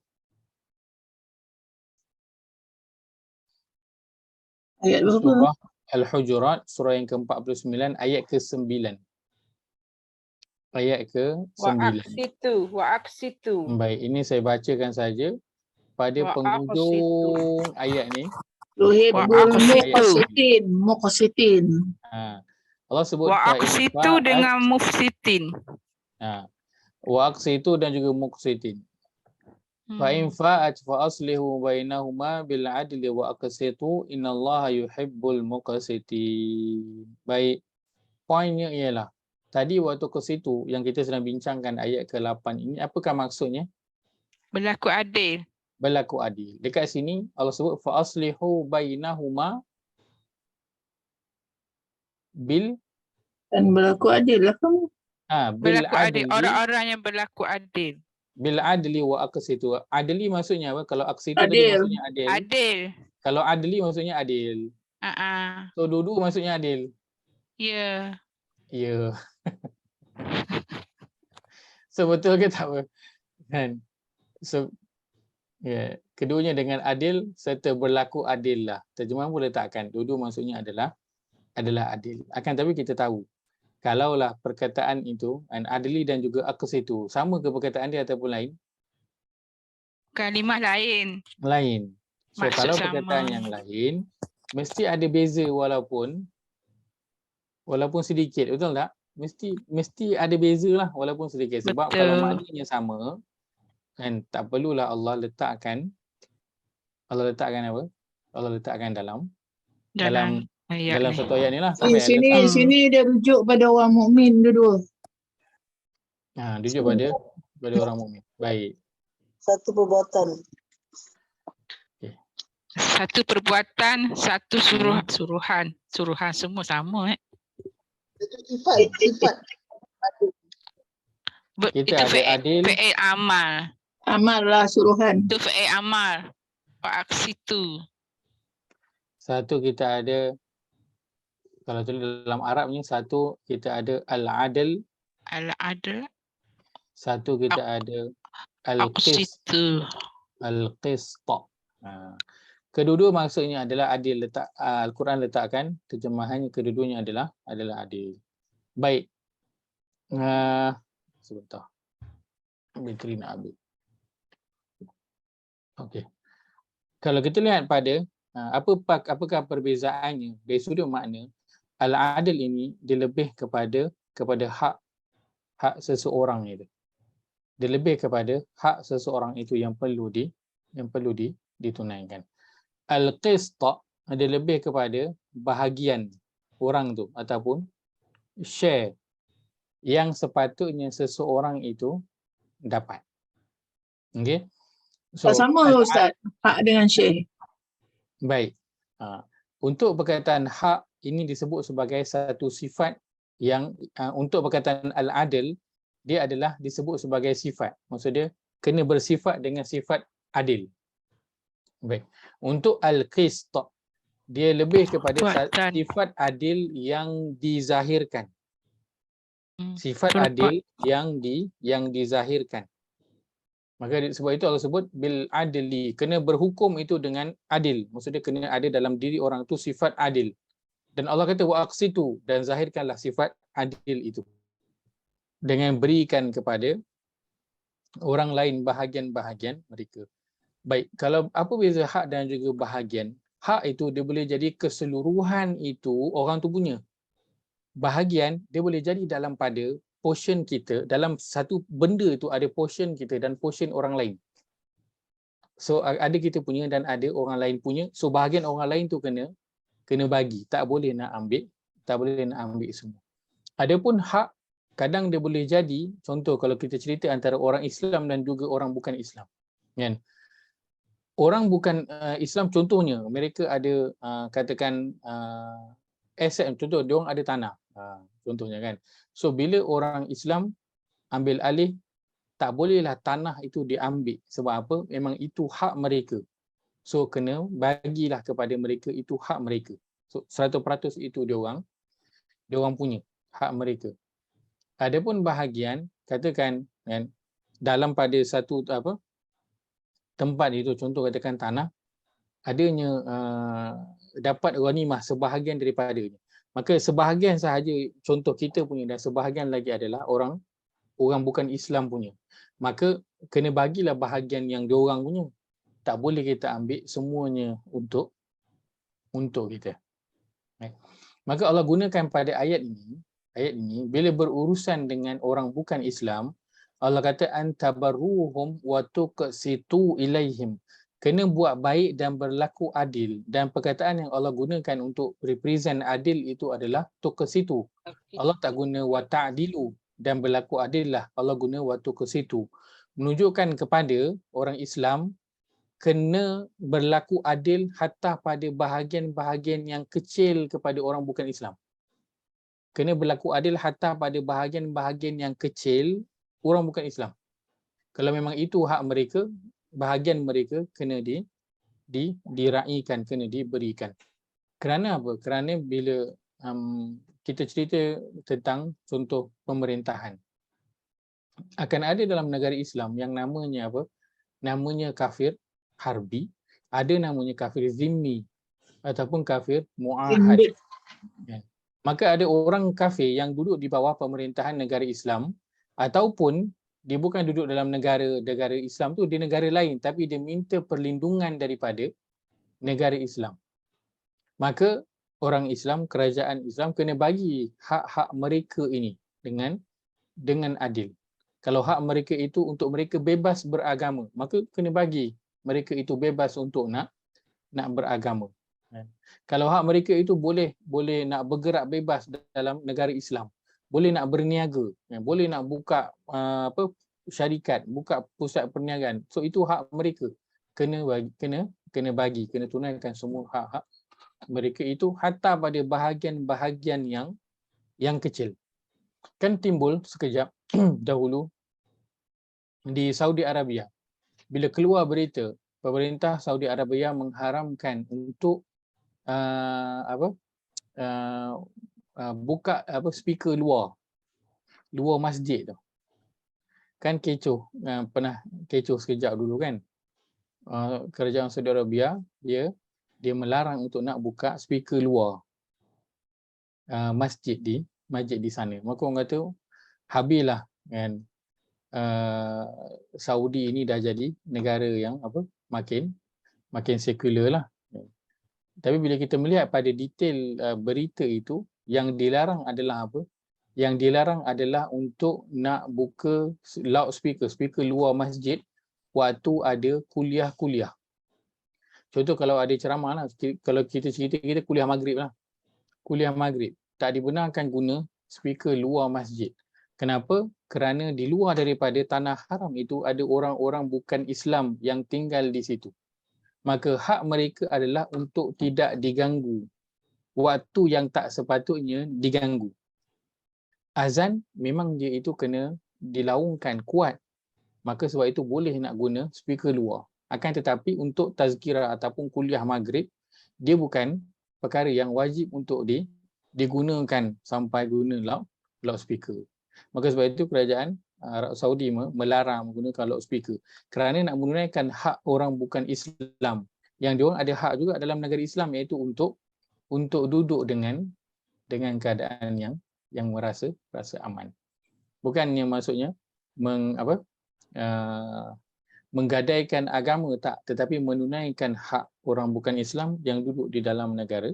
Ayat berapa? Surah Al-Hujurat, surah yang ke-49, ayat ke-9. Ayat ke-9. Wa'aksitu. Baik, ini saya bacakan saja pada penghujung ayat ni. Yuhibbul muqsitin. Allah sebut Wa'aksitu dengan mufsitin. Wa'aksitu dan juga muqsitin. Fa in fa'at fa aslihu bainahuma bil adli wa aqsitu innallaha yuhibbul muqsitin. Baik. Poinnya ialah tadi waktu ke situ yang kita sedang bincangkan ayat ke-8 ini, apakah maksudnya? Berlaku adil. Berlaku adil. Dekat sini Allah sebut fa aslihu bainahuma bil dan berlaku adil lah kamu. Berlaku adil, orang-orang yang berlaku adil. Bil adli wa aqsitu. Adli maksudnya apa? Kalau aqsitu tadi maksudnya adil. Adil. Kalau adli maksudnya adil. So dua-dua maksudnya adil. Ya. Ya. So betul ke tak apa? Kan? So keduanya dengan adil serta berlaku adil lah. Terjemahan boleh takkan. Dua-dua maksudnya adalah adil. Akan tapi kita tahu kalaulah perkataan itu adli dan juga aqsitu sama ke perkataan dia ataupun lain? Kalimah lain. Lain. So Maksud kalau sama. perkataan yang lain mesti ada beza walaupun sedikit, betul tak? Mesti ada beza lah walaupun sedikit. Sebab betul. Kalau maknanya sama kan tak perlulah Allah letakkan apa? Allah letakkan dalam satu ayat ni lah. Sini dia rujuk pada orang mukmin dua-dua. Rujuk pada orang mukmin. Baik. Satu perbuatan. Satu perbuatan, satu suruhan semua sama. Sifat. Kita Itu ada adil. fi'il amal. Amal lah suruhan. Itu fi'il amal. Wa aqsitu. Satu kita ada, kalau tulis dalam Arabnya, satu kita ada al-adl, Al-adl. satu kita ada al-qist, Aqsitu. al-qist. Kedua-dua maksudnya adalah adil. Al-Quran letakkan terjemahannya kedua-duanya adalah adil. Baik. Sebentar. Bateri nak habis. Okey. Kalau kita lihat pada apakah perbezaannya dari sudut makna, al-adl ini dia lebih kepada hak seseorang itu. Dia lebih kepada hak seseorang itu yang perlu ditunaikan. Al-qist dia lebih kepada bahagian orang tu ataupun share yang sepatutnya seseorang itu dapat. Okey. Tak sama Ustaz, hak dengan syekh. Baik. Untuk perkataan hak ini disebut sebagai satu sifat yang untuk perkataan al-adl dia adalah disebut sebagai sifat. Maksud dia kena bersifat dengan sifat adil. Baik. Untuk al-qist dia lebih kepada sifat adil yang dizahirkan. Sifat adil yang dizahirkan. Maka sebab itu Allah sebut bil adli, kena berhukum itu dengan adil. Maksudnya kena ada dalam diri orang itu sifat adil. Dan Allah kata wa aqsitu, dan zahirkanlah sifat adil itu dengan berikan kepada orang lain bahagian-bahagian mereka. Baik, kalau apa beza hak dan juga bahagian? Hak itu dia boleh jadi keseluruhan itu orang tu punya. Bahagian dia boleh jadi dalam pada portion kita, dalam satu benda itu ada portion kita dan portion orang lain. So ada kita punya dan ada orang lain punya. So bahagian orang lain tu kena bagi, tak boleh nak ambil semua. Adapun hak kadang dia boleh jadi, contoh kalau kita cerita antara orang Islam dan juga orang bukan Islam. Kan? Orang bukan Islam contohnya mereka ada katakan aset, contoh dia orang ada tanah. Contohnya kan. So bila orang Islam ambil alih, tak bolehlah tanah itu diambil. Sebab apa? Memang itu hak mereka. So kena bagilah kepada mereka, itu hak mereka. So 100% itu dia orang punya hak mereka. Adapun bahagian, katakan kan, dalam pada satu tempat itu, contoh katakan tanah, adanya dapat ghanimah sebahagian daripadanya. Maka sebahagian sahaja contoh kita punya dan sebahagian lagi adalah orang bukan Islam punya. Maka kena bagilah bahagian yang diorang punya. Tak boleh kita ambil semuanya untuk kita. Maka Allah gunakan pada ayat ini bila berurusan dengan orang bukan Islam, Allah kata antabarruhum wa tuqsitu ilaihim. Kena buat baik dan berlaku adil. Dan perkataan yang Allah gunakan untuk represent adil itu adalah tuqsitu. Allah tak guna wa ta'dilu dan berlaku adil lah. Allah guna wa tuqsitu. Menunjukkan kepada orang Islam kena berlaku adil hatta pada bahagian-bahagian yang kecil kepada orang bukan Islam. Kena berlaku adil hatta pada bahagian-bahagian yang kecil orang bukan Islam. Kalau memang itu hak mereka, bahagian mereka kena diraikan, kena diberikan. Kerana apa? Kerana bila kita cerita tentang contoh pemerintahan, akan ada dalam negara Islam yang namanya apa? Namanya kafir harbi, ada namanya kafir zimmi ataupun kafir muahad. Maka ada orang kafir yang duduk di bawah pemerintahan negara Islam ataupun dia bukan duduk dalam negara Islam tu, di negara lain tapi dia minta perlindungan daripada negara Islam. Maka orang Islam, kerajaan Islam kena bagi hak-hak mereka ini dengan adil. Kalau hak mereka itu untuk mereka bebas beragama, maka kena bagi mereka itu bebas untuk nak beragama. Kalau hak mereka itu boleh nak bergerak bebas dalam negara Islam, boleh nak berniaga, boleh nak buka syarikat, buka pusat perniagaan. So itu hak mereka. Kena tunaikan semua hak-hak mereka itu hatta pada bahagian-bahagian yang kecil. Kan timbul sekejap dahulu di Saudi Arabia. Bila keluar berita, pemerintah Saudi Arabia mengharamkan untuk buka speaker luar masjid tu. Kan kecoh, pernah kecoh sekejap dulu kan. Kerajaan Saudi Arabia dia melarang untuk nak buka speaker luar masjid di sana. Maka orang kata habislah kan, Saudi ini dah jadi negara yang makin sekular lah. Tapi bila kita melihat pada detail berita itu, yang dilarang adalah apa? Yang dilarang adalah untuk nak buka speaker luar masjid waktu ada kuliah-kuliah. Contoh kalau ada ceramah lah, kalau kita cerita kita kuliah maghrib lah. Kuliah maghrib tak dibenarkan guna speaker luar masjid. Kenapa? Kerana di luar daripada tanah haram itu ada orang-orang bukan Islam yang tinggal di situ. Maka hak mereka adalah untuk tidak diganggu waktu yang tak sepatutnya diganggu. Azan memang dia itu kena dilaungkan kuat. Maka sebab itu boleh nak guna speaker luar. Akan tetapi untuk tazkirah ataupun kuliah maghrib, dia bukan perkara yang wajib untuk digunakan sampai guna loudspeaker. Maka sebab itu kerajaan Arab Saudi melarang menggunakan loudspeaker kerana nak menunaikan hak orang bukan Islam yang diorang ada hak juga dalam negara Islam, iaitu untuk duduk dengan keadaan yang merasa aman. Bukannya maksudnya menggadaikan agama tak, tetapi menunaikan hak orang bukan Islam yang duduk di dalam negara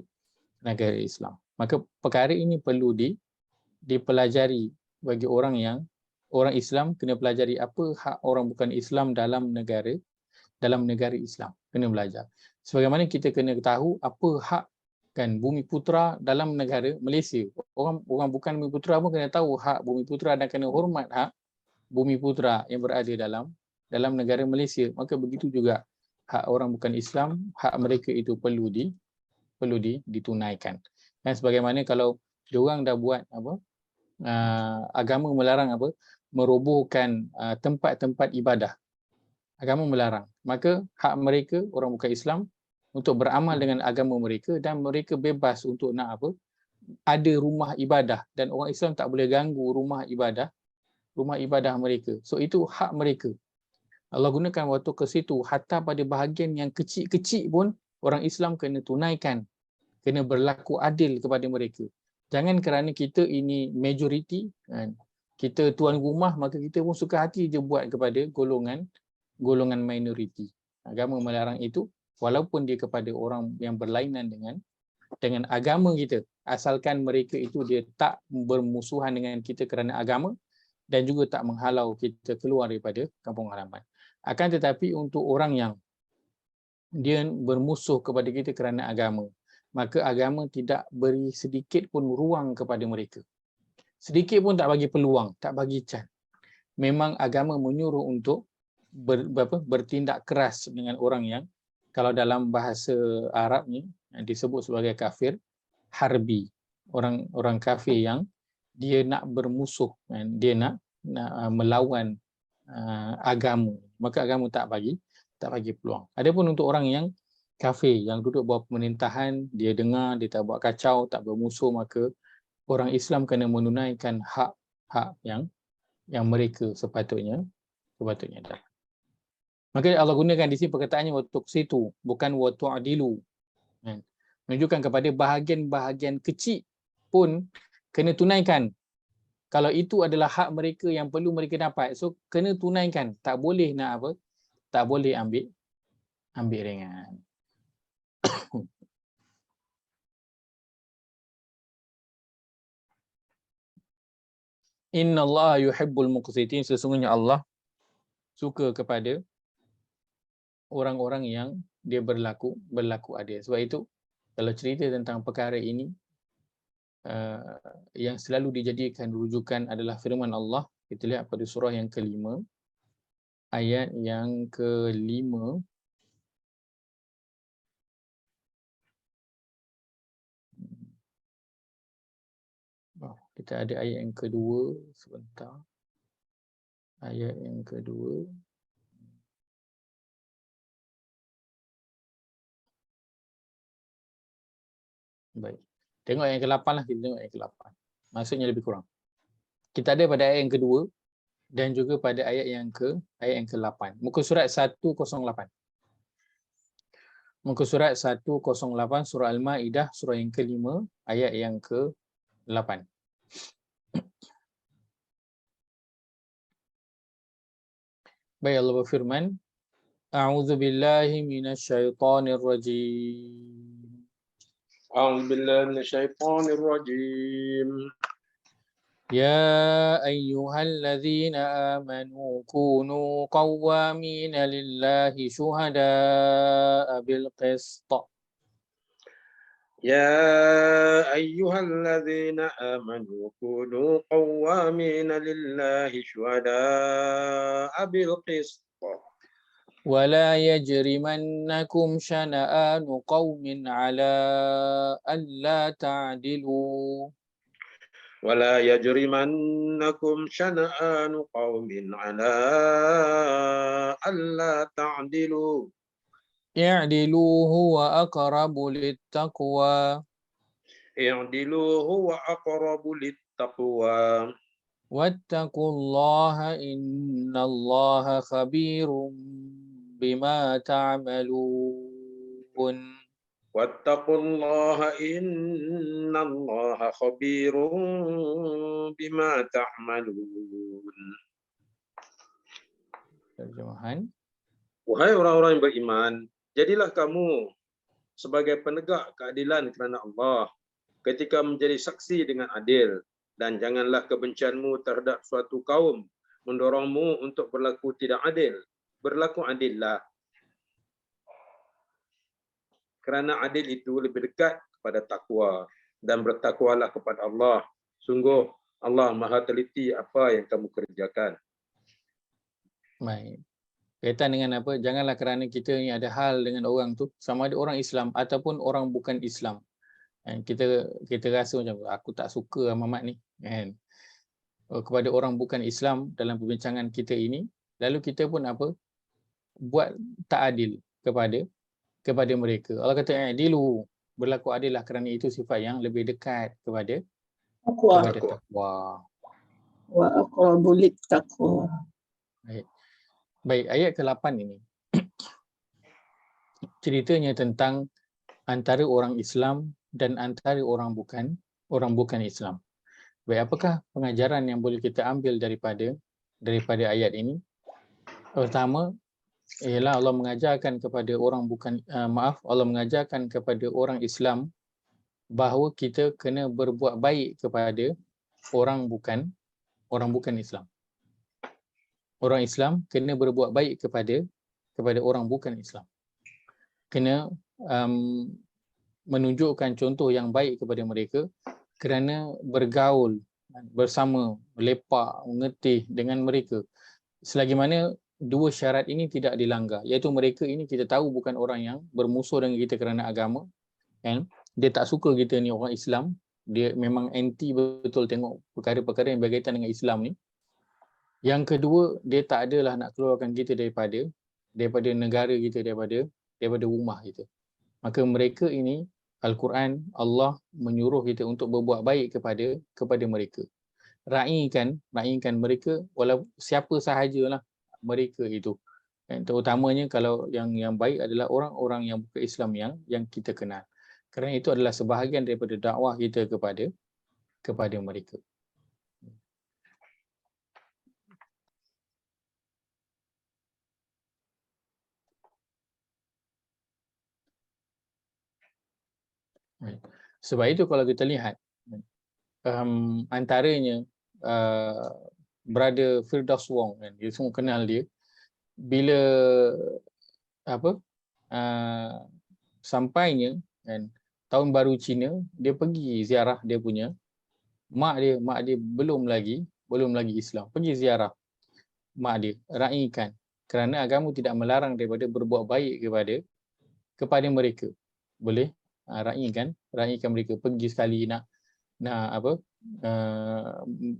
Islam. Maka perkara ini perlu dipelajari bagi orang Islam, kena pelajari apa hak orang bukan Islam dalam negara Islam. Kena belajar. Sebagaimana kita kena tahu apa hak kan Bumi Putera dalam negara Malaysia. Orang bukan Bumi Putera pun kena tahu hak Bumi Putera dan kena hormat hak Bumi Putera yang berada dalam negara Malaysia. Maka begitu juga hak orang bukan Islam, hak mereka itu perlu ditunaikan. Dan sebagaimana kalau diorang dah buat agama melarang merobohkan tempat-tempat ibadah. Agama melarang. Maka hak mereka orang bukan Islam untuk beramal dengan agama mereka, dan mereka bebas untuk nak ada rumah ibadah, dan orang Islam tak boleh ganggu rumah ibadah mereka. So itu hak mereka. Allah gunakan waktu ke situ, hatta pada bahagian yang kecil-kecil pun orang Islam kena tunaikan, kena berlaku adil kepada mereka. Jangan kerana kita ini majoriti, kita tuan rumah, maka kita pun suka hati je buat kepada golongan minoriti. Agama melarang itu walaupun dia kepada orang yang berlainan dengan agama kita, asalkan mereka itu dia tak bermusuhan dengan kita kerana agama dan juga tak menghalau kita keluar daripada kampung halaman. Akan tetapi untuk orang yang dia bermusuh kepada kita kerana agama, maka agama tidak beri sedikit pun ruang kepada mereka. Sedikit pun tak bagi peluang, tak bagi chance. Memang agama menyuruh untuk bertindak keras dengan orang yang, kalau dalam bahasa Arabnya disebut sebagai kafir harbi. Orang kafir yang dia nak bermusuh, dia nak melawan agama. Maka agama tak bagi peluang. Adapun untuk orang yang kafir yang duduk bawah pemerintahan, dia dengar, dia tak buat kacau, tak bermusuh, maka orang Islam kena menunaikan hak yang mereka sepatutnya dapat. Maka Allah gunakan di sini perkataannya waktu situ, bukan waktu adilu. Menunjukkan kepada bahagian-bahagian kecil pun kena tunaikan. Kalau itu adalah hak mereka yang perlu mereka dapat, so kena tunaikan. Tak boleh nak tak boleh ambil ringan. Innallaha yuhibbul muqsitin, sesungguhnya Allah suka kepada orang-orang yang dia berlaku adil. Sebab itu kalau cerita tentang perkara ini, yang selalu dijadikan rujukan adalah firman Allah. Kita lihat pada surah yang ke-5, ayat yang ke-5. Kita ada ayat yang kedua sebentar. Ayat yang kedua. Baik. Tengok yang ke-8 lah, kita tengok yang ke-8. Maksudnya lebih kurang. Kita ada pada ayat yang kedua dan juga pada ayat yang ke-8. Muka surat 108. Muka surat 108 surah Al-Maidah surah yang ke-5 ayat yang ke-8. Baik, Allah berfirman, A'udzu billahi minasyaitonir rajim. أعوذ بالله من الشيطان الرجيم. يا أيها الذين آمنوا كونوا قوامين لله شهداء بالقسط. يا أيها الذين آمنوا كونوا قوامين لله شهداء بالقسط ولا يجرمنكم شنآن قوم على ألا تعدلوا ولا يجرمنكم شنآن قوم على ألا تعدلوا اعدلوا هو أقرب للتقوى اعدلوا هو أقرب للتقوى واتقوا الله إن الله خبير بما تعملون واتقوا الله إن الله خبير بما تعملون. Terjemahan. Wahai orang-orang yang beriman, jadilah kamu sebagai penegak keadilan kerana Allah ketika menjadi saksi dengan adil, dan janganlah kebencianmu terhadap suatu kaum mendorongmu untuk berlaku tidak adil. Berlaku adillah. Kerana adil itu lebih dekat kepada takwa, dan bertakwalah kepada Allah. Sungguh Allah Maha teliti apa yang kamu kerjakan. Baik. Kaitan dengan apa? Janganlah kerana kita ni ada hal dengan orang tu, sama ada orang Islam ataupun orang bukan Islam. Kita rasa macam aku tak suka Muhammad ni, kan? Kepada orang bukan Islam dalam perbincangan kita ini, lalu kita pun apa? Buat tak adil kepada mereka. Allah kata adilu, berlaku adillah kerana itu sifat yang lebih dekat kepada takwa. Wa aqrabu lit-taqwa. Baik, ayat ke-8 ini ceritanya tentang antara orang Islam dan antara orang bukan Islam. Baik, apakah pengajaran yang boleh kita ambil daripada ayat ini? Pertama, ialah Allah mengajarkan kepada orang Allah mengajarkan kepada orang Islam bahawa kita kena berbuat baik kepada orang bukan Islam. Orang Islam kena berbuat baik kepada orang bukan Islam. Kena menunjukkan contoh yang baik kepada mereka kerana bergaul bersama, lepak, mengetih dengan mereka. Selagi mana dua syarat ini tidak dilanggar, iaitu mereka ini kita tahu bukan orang yang bermusuh dengan kita kerana agama, kan? Dia tak suka kita ni orang Islam, dia memang anti betul tengok perkara-perkara yang berkaitan dengan Islam ni. Yang kedua, dia tak adalah nak keluarkan kita daripada negara kita, daripada rumah kita. Maka mereka ini Al-Quran, Allah menyuruh kita untuk berbuat baik kepada mereka. Raikan mereka walau siapa sahajalah mereka itu. Dan terutamanya kalau yang baik adalah orang-orang yang bukan Islam yang kita kenal. Kerana itu adalah sebahagian daripada dakwah kita kepada mereka. Sebab itu kalau kita lihat antaranya Brother Firdaus Wong, kan, dia semua kenal dia. Bila sampainya, kan, tahun baru Cina, dia pergi ziarah dia punya mak dia belum lagi Islam, pergi ziarah mak dia, raikan kerana agama tidak melarang daripada berbuat baik kepada mereka. Boleh raikan mereka, pergi sekali nak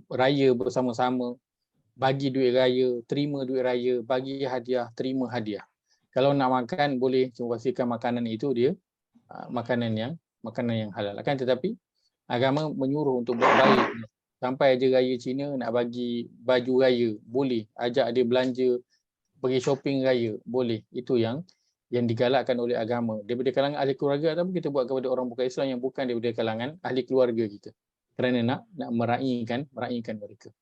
raya bersama-sama, bagi duit raya, terima duit raya, bagi hadiah, terima hadiah. Kalau nak makan boleh cuma pastikan makanan itu dia makanan yang halal. Akan tetapi agama menyuruh untuk buat baik. Sampai aja raya Cina nak bagi baju raya, boleh. Ajak dia belanja, pergi shopping raya, boleh. Itu yang digalakkan oleh agama. Daripada kalangan ahli keluarga ataupun kita buat kepada orang bukan Islam yang bukan daripada kalangan ahli keluarga kita. Kerana nak meraihkan mereka.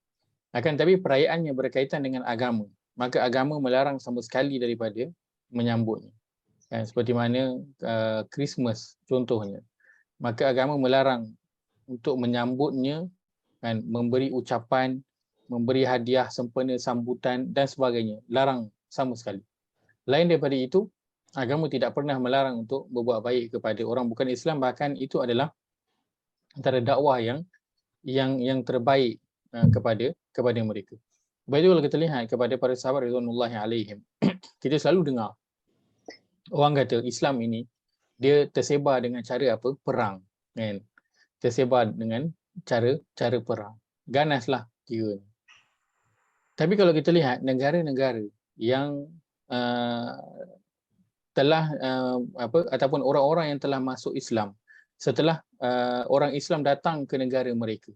Akan tapi perayaannya berkaitan dengan agama. Maka agama melarang sama sekali daripada menyambutnya. Seperti mana Christmas contohnya. Maka agama melarang untuk menyambutnya, kan, memberi ucapan, memberi hadiah sempena sambutan dan sebagainya. Larang sama sekali. Lain daripada itu, agama tidak pernah melarang untuk berbuat baik kepada orang bukan Islam, bahkan itu adalah antara dakwah yang terbaik kepada mereka. Sebab itu kalau kita lihat kepada para sahabat ridwanullahi alaihim, kita selalu dengar orang kata Islam ini dia tersebar dengan cara apa? Perang, kan? Tersebar dengan cara perang. Ganaslah kira. Tapi kalau kita lihat negara-negara yang telah ataupun orang-orang yang telah masuk Islam setelah orang Islam datang ke negara mereka,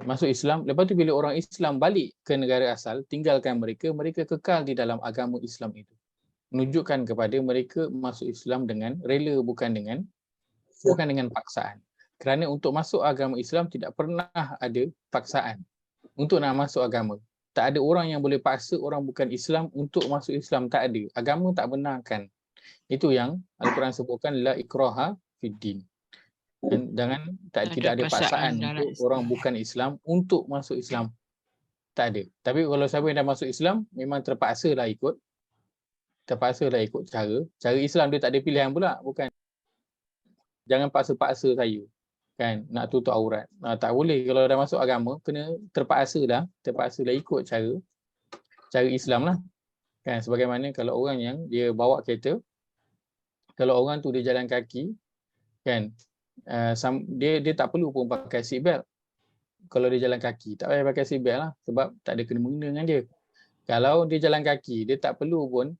masuk Islam, lepas tu bila orang Islam balik ke negara asal, tinggalkan mereka kekal di dalam agama Islam itu. Menunjukkan kepada mereka masuk Islam dengan rela, bukan dengan paksaan. Kerana untuk masuk agama Islam tidak pernah ada paksaan untuk nak masuk agama. Tak ada orang yang boleh paksa orang bukan Islam untuk masuk Islam, tak ada. Agama tak benarkan. Itu yang Al-Quran sebutkan la ikraha fid din. Tidak ada paksaan untuk orang bukan Islam untuk masuk Islam. Tak ada. Tapi kalau siapa yang dah masuk Islam, memang terpaksalah ikut cara Islam. Dia tak ada pilihan pula, bukan. Jangan paksa-paksa saya, kan, nak tutup aurat. Tak boleh. Kalau dah masuk agama, kena terpaksalah ikut cara Islam lah. Kan, sebagaimana kalau orang yang dia bawa kereta, kalau orang tu dia jalan kaki, kan, dia tak perlu pun pakai seat belt. Kalau dia jalan kaki, tak payah pakai seat belt lah, sebab tak ada kena-mengena dengan dia. Kalau dia jalan kaki, dia tak perlu pun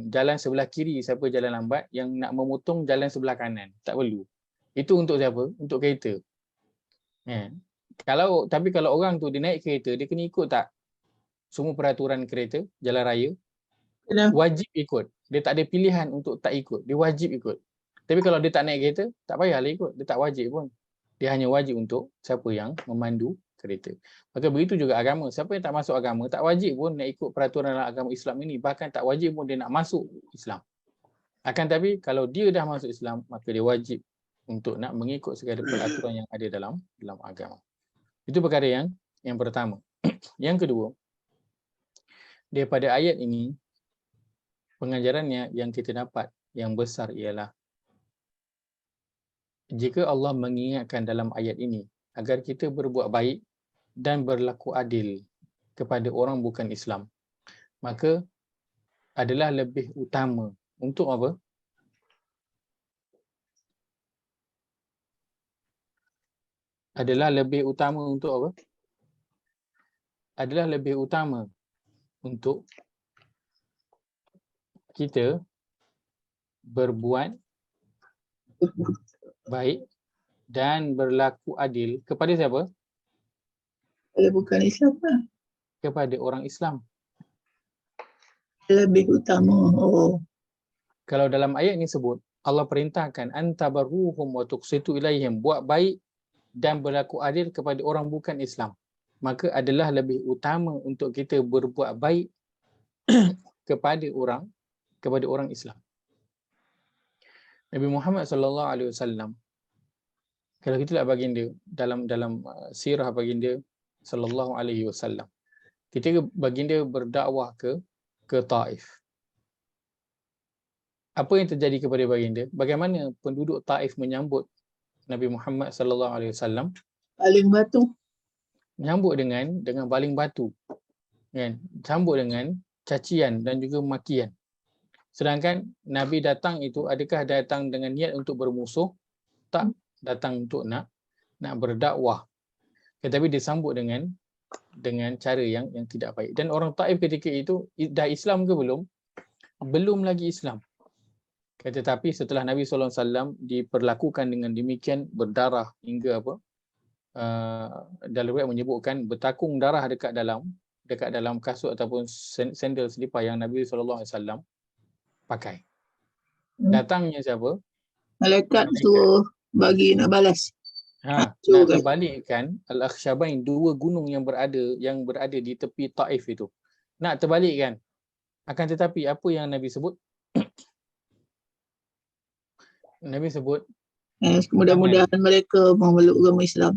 jalan sebelah kiri siapa jalan lambat, yang nak memotong jalan sebelah kanan. Tak perlu. Itu untuk siapa? Untuk kereta. Tapi kalau orang tu dia naik kereta, dia kena ikut tak semua peraturan kereta, jalan raya? Wajib ikut. Dia tak ada pilihan untuk tak ikut. Dia wajib ikut. Tapi kalau dia tak naik kereta, tak payahlah ikut. Dia tak wajib pun. Dia hanya wajib untuk siapa yang memandu kereta. Maka begitu juga agama. Siapa yang tak masuk agama, tak wajib pun nak ikut peraturan agama Islam ini. Bahkan tak wajib pun dia nak masuk Islam. Akan tapi kalau dia dah masuk Islam, maka dia wajib untuk nak mengikut segala peraturan yang ada dalam agama. Itu perkara yang pertama. Yang kedua, daripada ayat ini, pengajarannya yang kita dapat yang besar ialah jika Allah mengingatkan dalam ayat ini agar kita berbuat baik dan berlaku adil kepada orang bukan Islam, maka adalah lebih utama untuk apa? Adalah lebih utama untuk apa? Adalah lebih utama untuk kita berbuat baik dan berlaku adil kepada siapa? Kalau bukan Islam lah. Kepada orang Islam. Lebih utama. Kalau dalam ayat ini sebut, Allah perintahkan antabarruhum wa tuqsitu ilaihim, buat baik dan berlaku adil kepada orang bukan Islam. Maka adalah lebih utama untuk kita berbuat baik kepada orang Islam. Nabi Muhammad sallallahu alaihi wasallam, kalau kita lihat baginda dalam sirah baginda sallallahu alaihi wasallam, ketika baginda berdakwah ke Taif, apa yang terjadi kepada baginda? Bagaimana penduduk Taif menyambut Nabi Muhammad sallallahu alaihi wasallam? Baling batu. Menyambut dengan baling batu, kan? Sambut dengan cacian dan juga makian. Sedangkan Nabi datang itu, adakah datang dengan niat untuk bermusuh? Tak, datang untuk nak berdakwah. Tetapi disambut dengan dengan cara yang tidak baik. Dan orang Taif ketika itu dah Islam ke belum? Belum lagi Islam. Tetapi setelah Nabi SAW diperlakukan dengan demikian, berdarah hingga apa? Dalam riwayat menyebutkan bertakung darah dekat dalam kasut ataupun sandal selipar yang Nabi SAW pakai. Datangnya siapa? Malaikat suruh bagi nak balas. Nak terbalikkan Al-Akhshabain, dua gunung yang berada di tepi Taif itu. Nak terbalikkan. Akan tetapi apa yang Nabi sebut? Nabi sebut mudah-mudahan mereka memeluk agama Islam.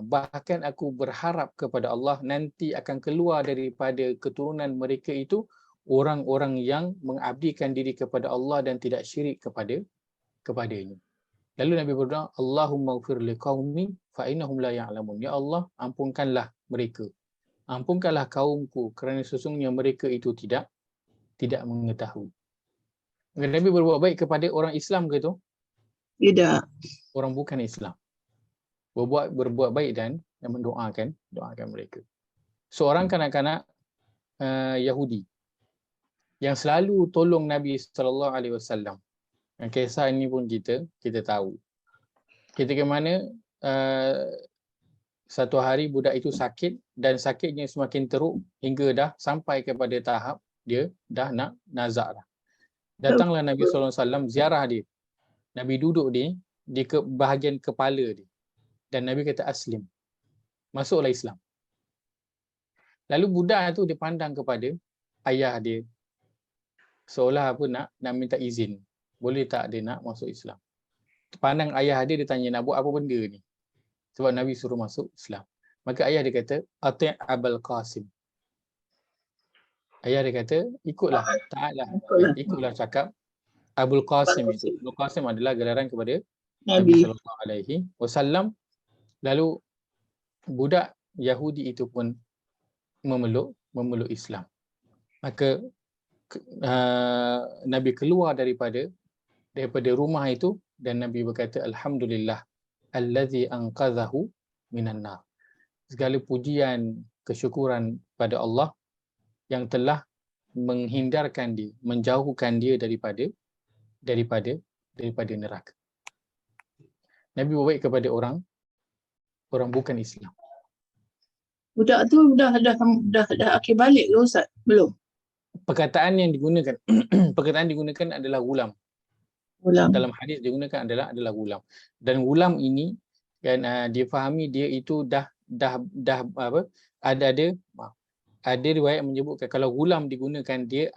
Bahkan aku berharap kepada Allah nanti akan keluar daripada keturunan mereka itu orang-orang yang mengabdikan diri kepada Allah dan tidak syirik kepadanya. Lalu Nabi berdoa, Allahumma ighfir liqaumi fa innahum la ya'lamun. Ya Allah, ampunkanlah mereka. Ampunkanlah kaumku kerana sesungguhnya mereka itu tidak mengetahui. Nabi berbuat baik kepada orang Islam ke tu? Tidak. Orang bukan Islam. Berbuat baik dan mendoakan mereka. Seorang kanak-kanak Yahudi yang selalu tolong Nabi SAW. Kisah ini pun kita tahu. Ketika mana satu hari budak itu sakit dan sakitnya semakin teruk hingga dah sampai kepada tahap dia dah nak nazak dah. Datanglah Nabi SAW ziarah dia. Nabi duduk di bahagian kepala dia. Dan Nabi kata aslim. Masuklah Islam. Lalu budak itu dia pandang kepada ayah dia. Seolah apa nak minta izin. Boleh tak dia nak masuk Islam? Pandang ayah dia tanya nak buat apa benda ni? Sebab Nabi suruh masuk Islam. Maka ayah dia kata, Ati' Abul Qasim. Ayah dia kata, ikutlah, taatlah. Ikutlah cakap Abul Qasim itu. Abul Qasim adalah gelaran kepada Nabi SAW. Lalu budak Yahudi itu pun memeluk Islam. Maka Nabi keluar daripada rumah itu dan Nabi berkata alhamdulillah allazi anqadhahu minan nar. Segala pujian, kesyukuran pada Allah yang telah menghindarkan dia, menjauhkan dia daripada neraka. Nabi berbaik kepada orang bukan Islam. Budak tu dah akhir balik ke Ustaz? Belum. Perkataan yang digunakan adalah gulam. Dalam hadis digunakan adalah gulam. Dan gulam ini kan difahami dia itu dah apa? Ada riwayat menyebutkan kalau gulam digunakan dia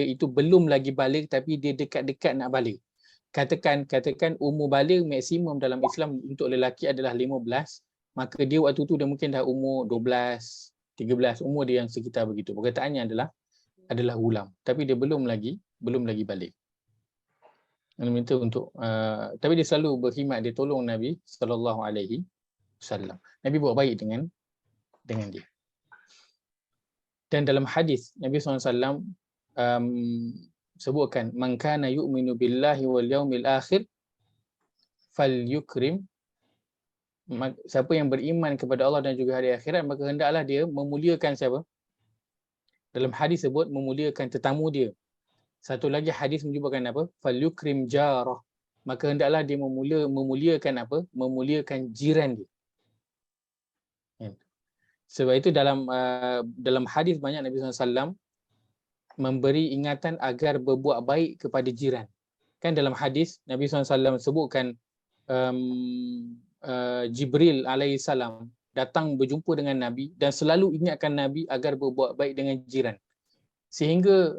itu belum lagi balik tapi dia dekat-dekat nak balik. Katakan umur balik maksimum dalam Islam untuk lelaki adalah 15, maka dia waktu tu dah mungkin dah umur 12, 13, umur dia yang sekitar begitu. Perkataannya adalah gulam, tapi dia belum lagi balik. Dia minta untuk tapi dia selalu berkhidmat, dia tolong Nabi SAW. Nabi buat baik dengan dia. Dan dalam hadis Nabi SAW sebutkan man kana yu'minu billahi wal yaumil akhir falyukrim. Siapa yang beriman kepada Allah dan juga hari akhirat maka hendaklah dia memuliakan siapa? Dalam hadis sebut memuliakan tetamu dia. Satu lagi hadis menyebutkan apa? Falyukrim jarah. Maka hendaklah dia memuliakan apa? Memuliakan jiran dia. Sebab itu dalam hadis banyak Nabi SAW memberi ingatan agar berbuat baik kepada jiran. Kan dalam hadis Nabi SAW sebutkan Jibril alaihissalam datang berjumpa dengan Nabi dan selalu ingatkan Nabi agar berbuat baik dengan jiran. Sehingga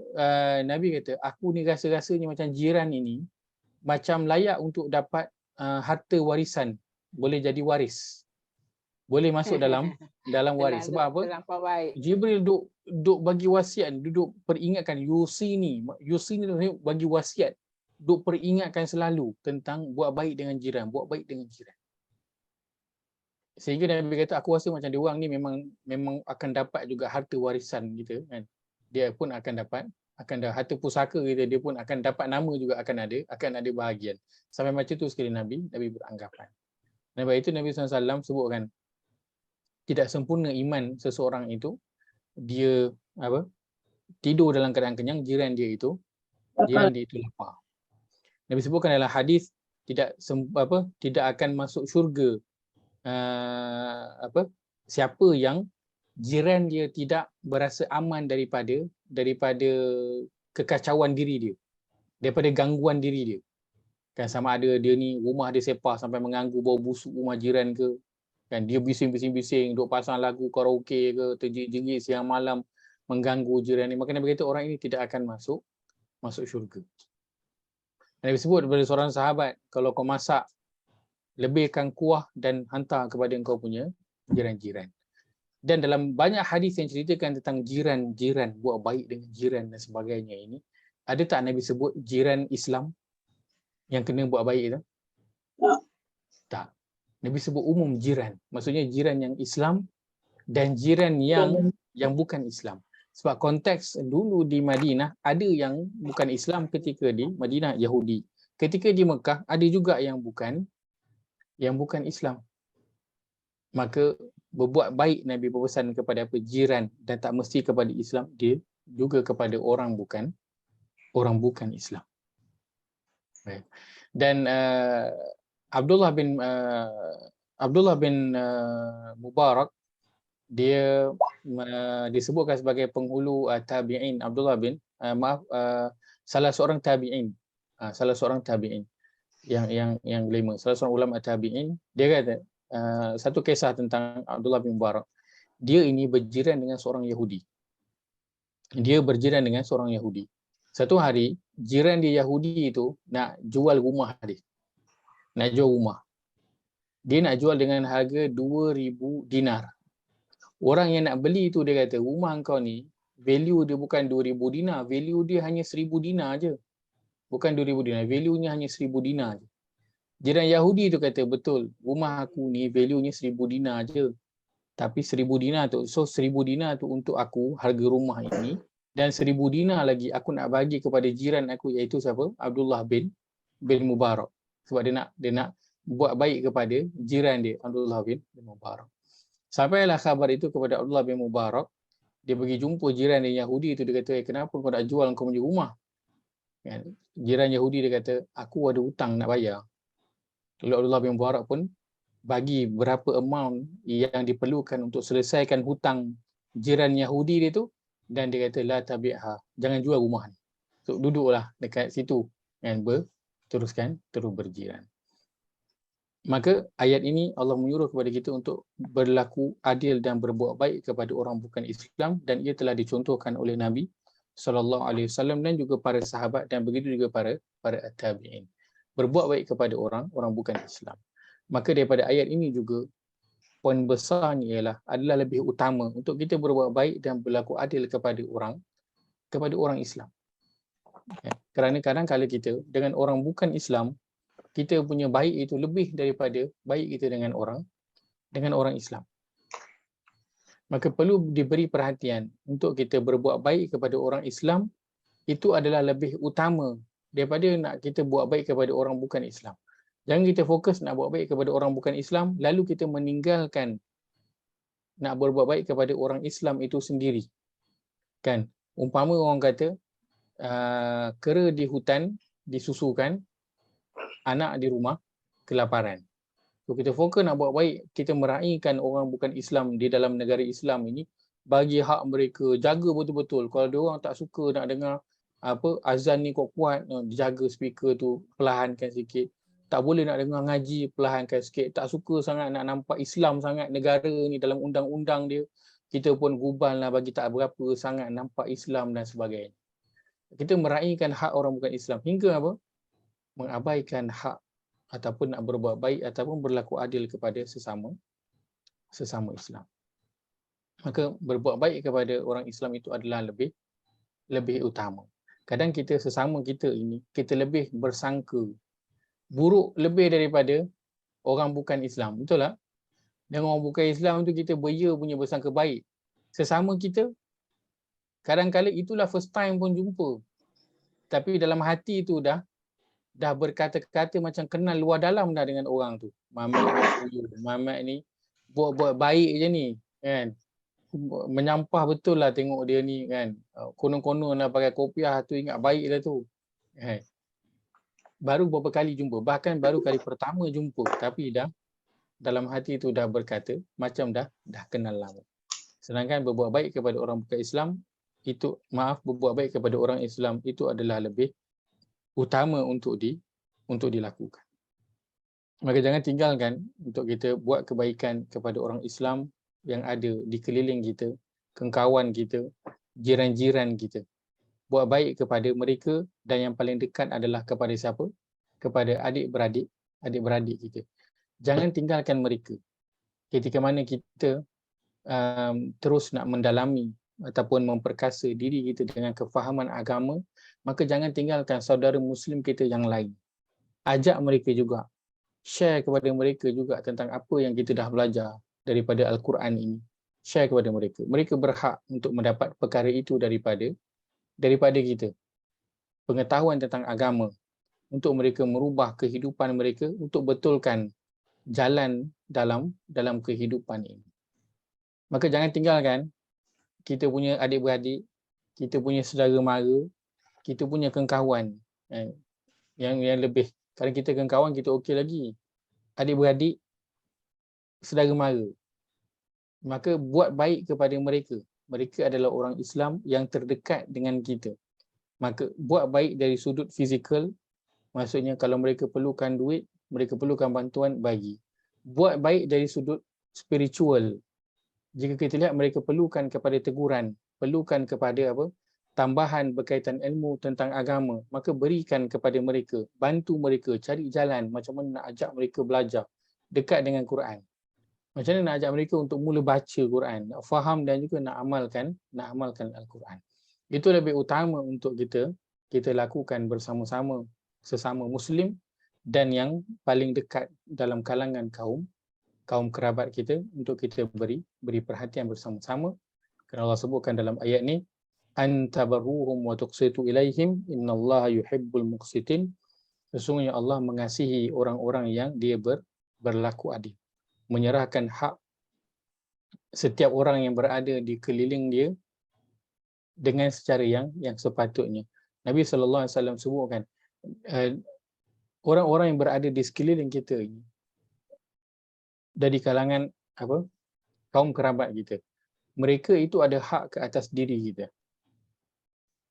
Nabi kata, aku ni rasa-rasanya macam jiran ini macam layak untuk dapat harta warisan, boleh jadi waris. Boleh masuk dalam waris. Sebab apa? Jibril duk bagi wasiat, duduk peringatkan Yusini bagi wasiat, duk peringatkan selalu tentang buat baik dengan jiran, Sehingga Nabi kata aku rasa macam dia orang ni memang akan dapat juga harta warisan kita kan. Dia pun akan dapat harta pusaka kita, dia pun akan dapat nama juga akan ada bahagian. Sampai macam tu sekali Nabi beranggapan. Sebab itu Nabi SAW sebutkan tidak sempurna iman seseorang itu, dia apa? Tidur dalam keadaan kenyang, jiran dia itu lapar. Nabi sebutkan dalam hadis tidak akan masuk syurga siapa yang jiran dia tidak berasa aman daripada kekacauan diri dia, daripada gangguan diri dia. Kan sama ada dia ni rumah dia sepah sampai mengganggu bau busuk rumah jiran ke, kan dia bising-bising duk pasang lagu karaoke ke, terjerit-jerit siang malam mengganggu jiran ni, maka Nabi kata orang ini tidak akan masuk syurga. Nabi sebut kepada seorang sahabat, kalau kau masak, lebihkan kuah dan hantar kepada engkau punya jiran-jiran. Dan dalam banyak hadis yang ceritakan tentang jiran-jiran, buat baik dengan jiran dan sebagainya ini, ada tak Nabi sebut jiran Islam yang kena buat baik itu? Tak. Nabi sebut umum jiran. Maksudnya jiran yang Islam dan jiran yang bukan Islam. Sebab konteks dulu di Madinah ada yang bukan Islam ketika di Madinah, Yahudi. Ketika di Mekah ada juga yang bukan Islam. Maka berbuat baik Nabi berpesan kepada jiran, dan tak mesti kepada Islam, dia juga kepada orang bukan Islam. Baik. Dan Abdullah bin Mubarak, dia disebutkan sebagai penghulu tabi'in. Abdullah bin salah seorang tabi'in yang kelima, salah seorang ulama tabi'in. Dia kata satu kisah tentang Abdullah bin Mubarak. Dia ini berjiran dengan seorang Yahudi. Satu hari jiran dia Yahudi itu nak jual rumah dia. Dia nak jual dengan harga 2,000 dinar. Orang yang nak beli tu dia kata, rumah kau ni value dia bukan 2,000 dinar, value dia hanya 1,000 dinar je. Bukan 2,000 dinar, value-nya hanya 1,000 dinar je. Jiran Yahudi tu kata, betul, rumah aku ni value-nya 1,000 dinar je. Tapi 1,000 dinar tu, so 1,000 dinar tu untuk aku harga rumah ini, dan 1,000 dinar lagi aku nak bagi kepada jiran aku, iaitu siapa? Abdullah bin Mubarak. Sebab dia nak buat baik kepada jiran dia, Abdullah bin Mubarak. Sampailah khabar itu kepada Abdullah bin Mubarak. Dia pergi jumpa jiran dia Yahudi itu. Dia kata, kenapa kau nak jual kau punya rumah? Jiran Yahudi dia kata, aku ada hutang nak bayar. Lalu Abdullah bin Mubarak pun bagi berapa amount yang diperlukan untuk selesaikan hutang jiran Yahudi dia tu. Dan dia kata, la tabi'ha, jangan jual rumah ni. So, duduklah dekat situ dan terus berjiran. Maka ayat ini Allah menyuruh kepada kita untuk berlaku adil dan berbuat baik kepada orang bukan Islam, dan ia telah dicontohkan oleh Nabi SAW dan juga para sahabat, dan begitu juga para tabi'in. Berbuat baik kepada orang bukan Islam. Maka daripada ayat ini juga poin besarnya adalah lebih utama untuk kita berbuat baik dan berlaku adil kepada orang Islam. Kerana kadang-kadang kita dengan orang bukan Islam, kita punya baik itu lebih daripada baik kita dengan orang Islam. Maka perlu diberi perhatian untuk kita berbuat baik kepada orang Islam, itu adalah lebih utama daripada nak kita buat baik kepada orang bukan Islam. Jangan kita fokus nak buat baik kepada orang bukan Islam, lalu kita meninggalkan nak berbuat baik kepada orang Islam itu sendiri. Kan? Umpama orang kata, kera di hutan disusukan, anak di rumah kelaparan. So, kita fokus nak buat baik, kita meraihkan orang bukan Islam di dalam negara Islam ini, bagi hak mereka, jaga betul-betul. Kalau dia orang tak suka nak dengar azan ni kuat-kuat, jaga speaker tu, perlahankan sikit. Tak boleh nak dengar ngaji, perlahankan sikit. Tak suka sangat nak nampak Islam sangat negara ni dalam undang-undang dia, kita pun guballah bagi tak berapa sangat nampak Islam dan sebagainya. Kita meraihkan hak orang bukan Islam hingga apa? Mengabaikan hak ataupun nak berbuat baik ataupun berlaku adil kepada sesama Islam. Maka berbuat baik kepada orang Islam itu adalah lebih utama. Kadang kita sesama kita ini, kita lebih bersangka buruk lebih daripada orang bukan Islam. Betul tak? Dengan orang bukan Islam tu kita punya bersangka baik. Sesama kita, kadang-kadang itulah first time pun jumpa. Tapi dalam hati tu dah berkata-kata macam kenal luar dalam dah dengan orang tu. Mamat ni buat baik je ni kan. Menyampah betul lah tengok dia ni kan. Konon-konon lah pakai kopiah tu, ingat baik lah tu. Baru beberapa kali jumpa, bahkan baru kali pertama jumpa, tapi dah dalam hati tu dah berkata macam dah kenal lama. Sedangkan berbuat baik kepada orang bukan Islam itu, berbuat baik kepada orang Islam itu adalah lebih utama untuk dilakukan. Maka jangan tinggalkan untuk kita buat kebaikan kepada orang Islam yang ada di keliling kita, kawan kita, jiran-jiran kita. Buat baik kepada mereka, dan yang paling dekat adalah kepada siapa? Kepada adik-beradik kita. Jangan tinggalkan mereka. Ketika mana kita terus nak mendalami ataupun memperkasa diri kita dengan kefahaman agama, maka jangan tinggalkan saudara Muslim kita yang lain. Ajak mereka juga. Share kepada mereka juga tentang apa yang kita dah belajar daripada Al-Quran ini. Share kepada mereka. Mereka berhak untuk mendapat perkara itu daripada kita. Pengetahuan tentang agama. Untuk mereka merubah kehidupan mereka, untuk betulkan jalan dalam kehidupan ini. Maka jangan tinggalkan kita punya adik-beradik, kita punya saudara mara, kita punya kawan yang lebih. Kalau kita kawan kita okey lagi. Adik-beradik, saudara mara. Maka buat baik kepada mereka. Mereka adalah orang Islam yang terdekat dengan kita. Maka buat baik dari sudut fizikal, maksudnya kalau mereka perlukan duit, mereka perlukan bantuan, bagi. Buat baik dari sudut spiritual. Jika kita lihat mereka perlukan kepada teguran, perlukan kepada tambahan berkaitan ilmu tentang agama, maka berikan kepada mereka, bantu mereka, cari jalan macam mana nak ajak mereka belajar dekat dengan Quran. Macam mana nak ajak mereka untuk mula baca Quran, nak faham dan juga nak amalkan Al-Quran. Itu lebih utama untuk kita lakukan bersama-sama sesama Muslim dan yang paling dekat dalam kalangan kaum kerabat kita, untuk kita beri perhatian bersama-sama. Kerana Allah sebutkan dalam ayat ni, antabarruhum wa tuqsitu ilaihim innallaha yuhibbul muqsitin. Sesungguhnya Allah mengasihi orang-orang yang dia berlaku adil, menyerahkan hak setiap orang yang berada di keliling dia dengan secara yang sepatutnya. Nabi SAW sebutkan orang-orang yang berada di sekeliling kita ini dari kalangan kaum kerabat kita, mereka itu ada hak ke atas diri kita.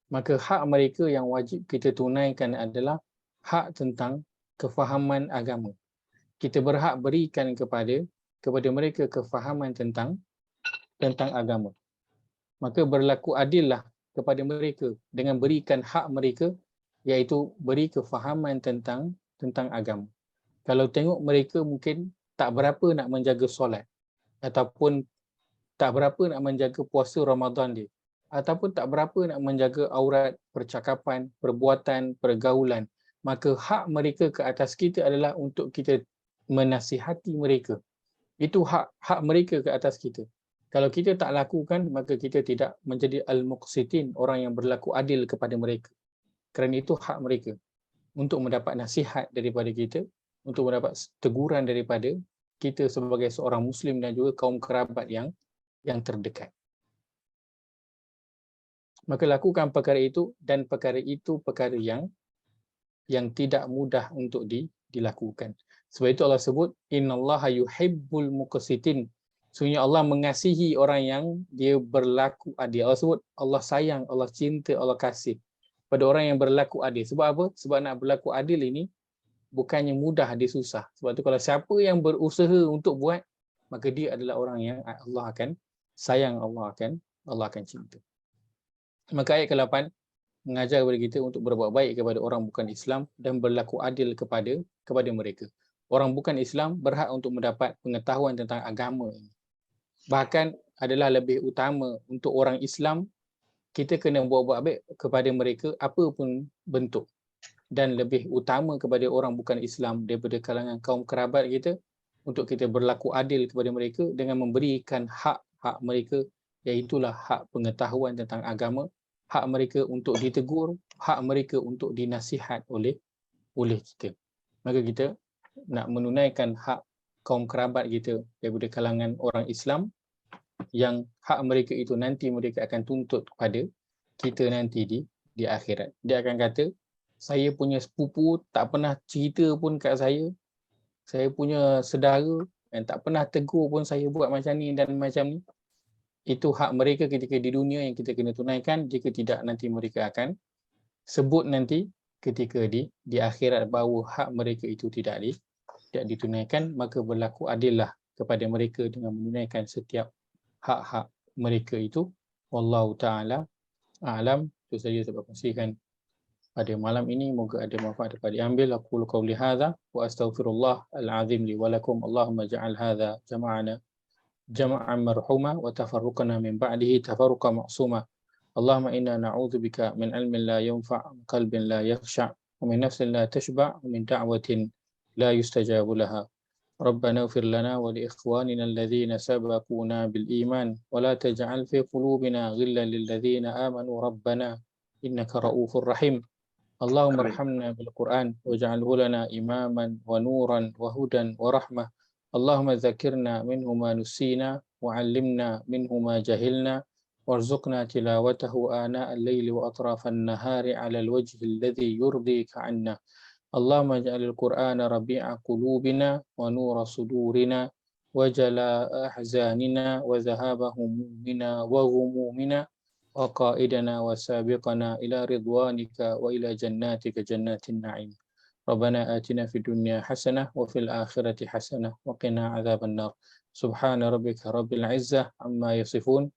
Maka hak mereka yang wajib kita tunaikan adalah hak tentang kefahaman agama. Kita berhak berikan kepada mereka kefahaman tentang agama. Maka berlaku adillah kepada mereka dengan berikan hak mereka, iaitu beri kefahaman tentang agama. Kalau tengok mereka mungkin tak berapa nak menjaga solat, ataupun tak berapa nak menjaga puasa Ramadan dia, ataupun tak berapa nak menjaga aurat, percakapan, perbuatan, pergaulan, maka hak mereka ke atas kita adalah untuk kita menasihati mereka. Itu hak mereka ke atas kita. Kalau kita tak lakukan, maka kita tidak menjadi al-muqsitin, orang yang berlaku adil kepada mereka. Kerana itu hak mereka untuk mendapat nasihat daripada kita, untuk mendapat teguran daripada kita sebagai seorang Muslim dan juga kaum kerabat yang terdekat. Maka lakukan perkara itu, dan perkara itu perkara yang tidak mudah untuk dilakukan. Sebab itu Allah sebut innallaha yuhibbul muqsitin. Sesungguhnya Allah mengasihi orang yang dia berlaku adil. Allah sebut Allah sayang, Allah cinta, Allah kasih pada orang yang berlaku adil. Sebab apa? Sebab nak berlaku adil ini bukannya mudah, dia susah. Sebab tu kalau siapa yang berusaha untuk buat, maka dia adalah orang yang Allah akan sayang, Allah akan cinta. Maka ayat ke-8 mengajar kepada kita untuk berbuat baik kepada orang bukan Islam dan berlaku adil kepada mereka. Orang bukan Islam berhak untuk mendapat pengetahuan tentang agama ini. Bahkan adalah lebih utama untuk orang Islam, kita kena buat baik kepada mereka apapun bentuk. Dan lebih utama kepada orang bukan Islam daripada kalangan kaum kerabat kita, untuk kita berlaku adil kepada mereka dengan memberikan hak mereka, iaitulah hak pengetahuan tentang agama, hak mereka untuk ditegur, hak mereka untuk dinasihat oleh kita. Maka kita nak menunaikan hak kaum kerabat kita daripada kalangan orang Islam yang hak mereka itu nanti mereka akan tuntut kepada kita nanti di akhirat. Dia akan kata, saya punya sepupu tak pernah cerita pun kat saya punya saudara yang tak pernah tegur pun saya buat macam ni dan macam ni. Itu hak mereka ketika di dunia yang kita kena tunaikan. Jika tidak, nanti mereka akan sebut nanti ketika di akhirat bahawa hak mereka itu tidak ditunaikan, maka berlaku adillah kepada mereka dengan menunaikan setiap hak-hak mereka itu. Wallahu ta'ala a'lam. Itu saja saya kongsikan pada malam ini. Moga ada manfaat dapat diambil. Aqulu qawli hadza wa astaghfirullah al-azim li wa lakum. Allahumma ja'al hadza jama'ana jama'an marhuma wa tafarruqana min ba'dihi tafarruqan ma'suma. Allahumma inna na'udzubika min ilmin la yanfa', qalbin la yakhsha', wa min nafsin la tashba', wa min da'watin la yustajabu laha. ربنا اغفر لنا ولإخواننا الذين سبقونا بالإيمان ولا تجعل في قلوبنا غلا للذين آمنوا ربنا إنك رؤوف رحيم. اللهم ارحمنا بالقرآن واجعله لنا إماما ونورا وهدى ورحمة. اللهم ذكرنا منه ما نسينا وعلمنا منه ما جهلنا وارزقنا تلاوته آناء الليل وأطراف النهار على الوجه الذي يرضيك عنا. اللهم اجعل القرآن ربيع قلوبنا ونور صدورنا وجلاء أحزاننا وذهاب همومنا وغمومنا وقائدنا وسابقنا إلى رضوانك وإلى جناتك جنات النعيم. ربنا آتنا في الدنيا حسنة وفي الآخرة حسنة وقنا عذاب النار. سبحان ربك رب العزة عما يصفون.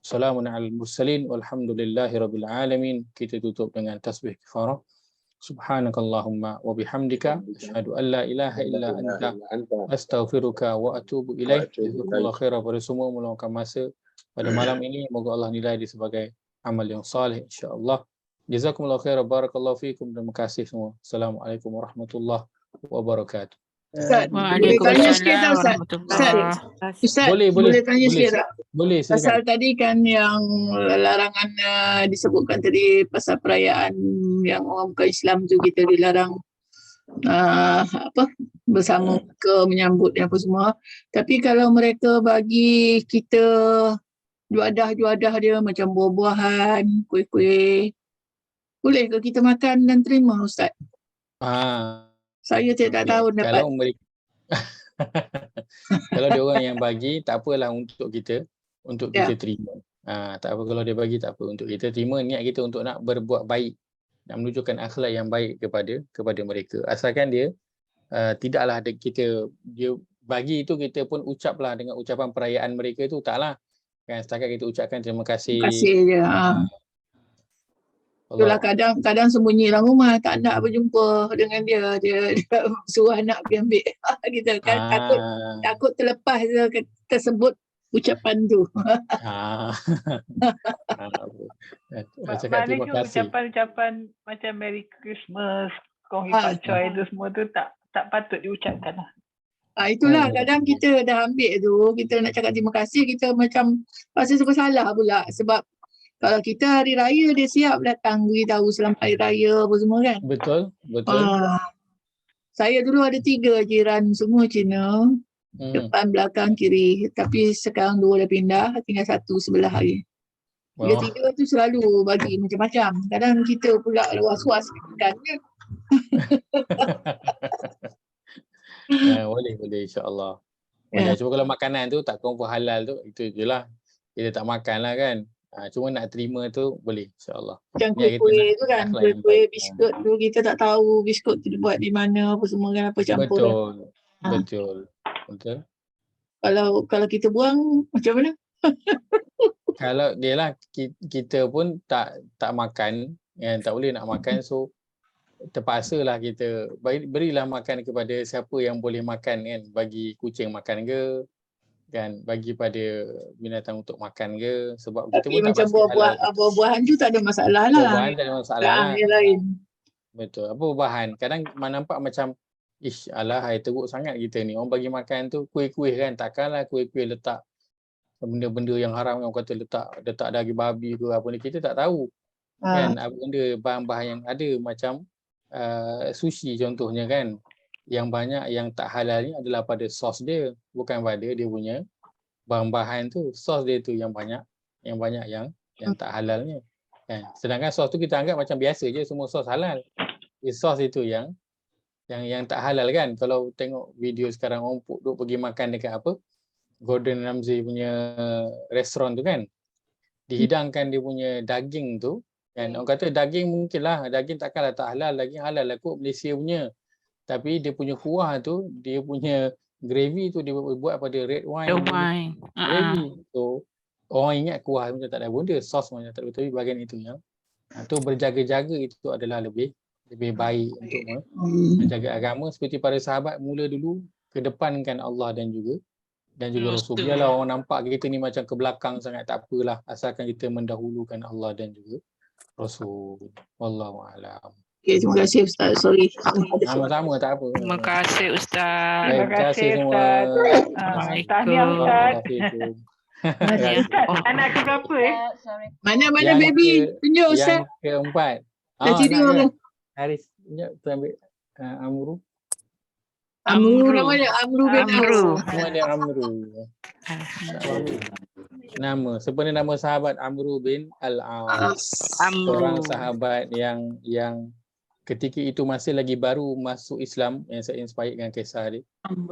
سلام على المرسلين والحمد لله رب العالمين. Kita tutup dengan tasbih kifarah. Subhanakallahumma wa bihamdika asyhadu an la ilaha illa anta astaghfiruka wa atubu ilaih. Jazakumullah khairan pada semua meluangkan masa pada malam ini. Moga Allah nilai dia sebagai amal yang salih insya-Allah. Jazakumullah khairan, barakallahu fikum. Terima kasih semua. Assalamualaikum warahmatullahi wabarakatuh. Ustaz, boleh tanya sikit tak Ustaz? Ustaz, boleh tanya sikit tak? Boleh, Pasal silakan. tadi kan yang larangan disebutkan tadi pasal perayaan yang orang bukan Islam tu kita dilarang bersama ke menyambut dan apa semua. Tapi kalau mereka bagi kita juadah-juadah dia macam buah-buahan, kuih-kuih, boleh ke kita makan dan terima Ustaz? Saya tidak tahu dapat. Kalau mereka kalau dia orang yang bagi, tak apalah untuk kita terima. Tak apa kalau dia bagi, tak apa untuk kita terima. Niat kita untuk nak berbuat baik, nak menunjukkan akhlak yang baik kepada mereka. Asalkan dia tidaklah dia bagi itu kita pun ucaplah dengan ucapan perayaan mereka itu, taklah kan, setakat kita ucapkan terima kasih. Terima kasih je. Itulah kadang sembunyi dalam rumah, tak nak berjumpa dengan dia suruh anak pergi ambil. Kita kan takut terlepas tersebut ucapan tu. Maknanya ucapan-ucapan macam Merry Christmas, Kong Hipat Choi tu semua tu tak patut diucapkan lah. Itulah kadang kita dah ambil tu, kita nak cakap terima kasih, kita macam rasa bersalah pula sebab kalau kita hari raya dia siap datang beritahu selamat hari raya apa semua kan. Betul. Saya dulu ada 3 jiran semua Cina. Depan, belakang, kiri. Tapi sekarang 2 dah pindah, tinggal 1 sebelah lagi. Dia 3 tu selalu bagi macam-macam. Kadang kita pula was-was makan kan. Boleh insya-Allah. Cuma kalau makanan tu tak confirm halal tu, itu je lah. Kita tak makan lah kan. Cuma nak terima tu boleh insya-Allah. Macam kuih-kuih tu kan, kuih-kuih biskut tu kita tak tahu biskut tu dibuat di mana apa semua kan, apa campur. Betul. Kalau kita buang macam mana? Kalau dia lah kita pun tak makan kan, tak boleh nak makan, so terpaksalah kita berilah makan kepada siapa yang boleh makan kan, bagi kucing makan ke kan, bagi pada binatang untuk makan ke, sebab kita pun macam buah-buahan tu tak ada masalah lah. Buah-buahan tak ada masalah lah. Yang lain. Betul. Apa buah-buahan? Kadang nampak macam hai teruk sangat kita ni. Orang bagi makan tu kuih-kuih kan, takkanlah kuih-kuih letak benda-benda yang haram yang kata letak daging babi ke apa ni, kita tak tahu. Kan apa benda bahan-bahan yang ada macam sushi contohnya kan. yang banyak yang tak halal ni adalah pada sos dia, bukan pada dia punya bahan-bahan tu. Sos dia tu yang banyak yang tak halalnya. Kan? Sedangkan sos tu kita anggap macam biasa je, semua sos halal. Sos itu yang tak halal kan. Kalau tengok video sekarang orang duk pergi makan dekat apa? Gordon Ramsay punya restoran tu kan. Dihidangkan dia punya daging tu kan. Orang kata daging mungkinlah, daging takkanlah tak halal, daging halal lah kot Malaysia punya. Tapi dia punya kuah tu, dia punya gravy tu dia buat pada red wine. Gravy. So orang ingat kuah macam tak ada benda, sos macam tak ada, tapi bahagian itu yang tu berjaga-jaga itu adalah lebih baik untuk menjaga agama, seperti para sahabat mula dulu kedepankan Allah dan juga Rasul. Biarlah orang nampak kita ni macam ke belakang sangat, tak apalah, asalkan kita mendahulukan Allah dan juga Rasul. Wallahu a'lam. Okay, terima kasih Ustaz. Sorry. Sama-sama, tak apa. Terima kasih Ustaz. Terima kasih semua. Tahniah Ustaz. Ustaz, anak ke berapa Mana baby? Tunjuk Ustaz. Yang keempat. Dah tidur ke? Haris, tunjuk tu ambil Amru. Amru nama dia, Amru bin Amru. Nama dia Amru. Nama, sebenarnya nama sahabat Amru bin Al-As. Seorang sahabat yang ketika itu masih lagi baru masuk Islam, yang saya inspired dengan kisah dia.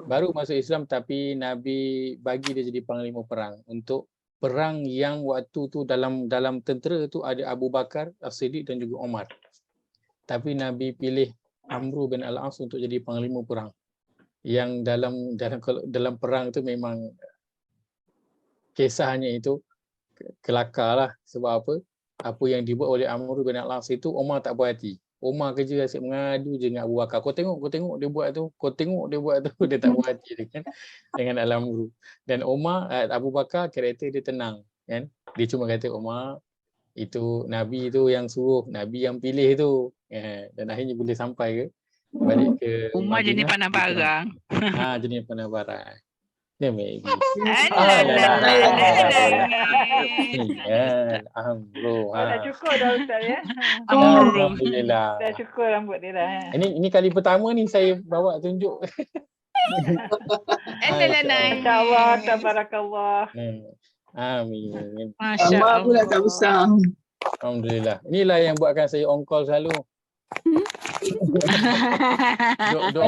Baru masuk Islam tapi Nabi bagi dia jadi panglima perang untuk perang yang waktu tu dalam tentera tu ada Abu Bakar, As-Siddiq dan juga Umar. Tapi Nabi pilih Amru bin Al-As untuk jadi panglima perang. Yang dalam perang tu memang kisahnya itu kelakar lah. Sebab apa? Apa yang dibuat oleh Amru bin Al-As itu Umar tak puas hati. Umar kerja asyik mengadu je dengan Abu Bakar. Kau tengok dia buat tu. Kau tengok dia buat tu. Dia tak puas hati dengan Al-Amru. Dan Umar, Abu Bakar karakter dia tenang. Kan? Dia cuma kata Umar, itu Nabi tu yang suruh, Nabi yang pilih tu. Dan akhirnya boleh sampai ke balik ke Umar jenis pandang barang. Jenis pandang barang. Dia maybe. Amru. Dah cukup dah Ustaz ya. Alhamdulillah. Dah cukup rambut dia dah. Ini kali pertama ni saya bawa tunjuk. InsyaAllah, tabarakallah. Amin. Masya Allah. Pula tak besar. Alhamdulillah. Inilah yang buatkan saya on call selalu.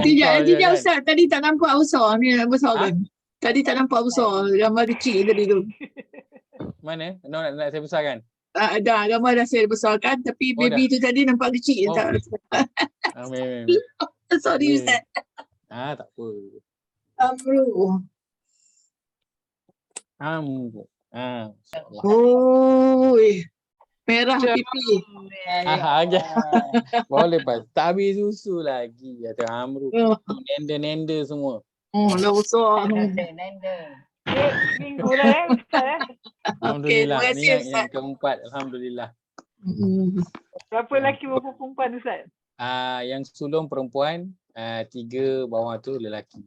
Tidak Ustaz, tadi tak nampak besar ni, besar kan? Tadi tak nampak besar, gambar kecil tadi tu. Mana? Nak saya besarkan? Dah, gambar dah saya besarkan, tapi baby tu tadi nampak kecil. Amin. Sorry Ustaz. Tak apa. Amru. Merah pipi. Boleh pas. Tak habis susu lagi. Kata Amru. Nenda semua. Dah besar. Minggu lah Ustaz. Alhamdulillah. Ini yang keempat. Alhamdulillah. Berapa lelaki berapa perempuan Ustaz? Yang sulung perempuan, 3 bawah tu lelaki.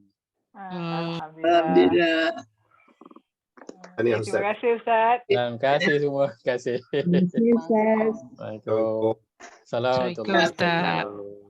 Alhamdulillah. Terima kasih Ustaz. Terima kasih semua. Terima kasih. Terima kasih Ustaz. Assalamualaikum. Assalamualaikum.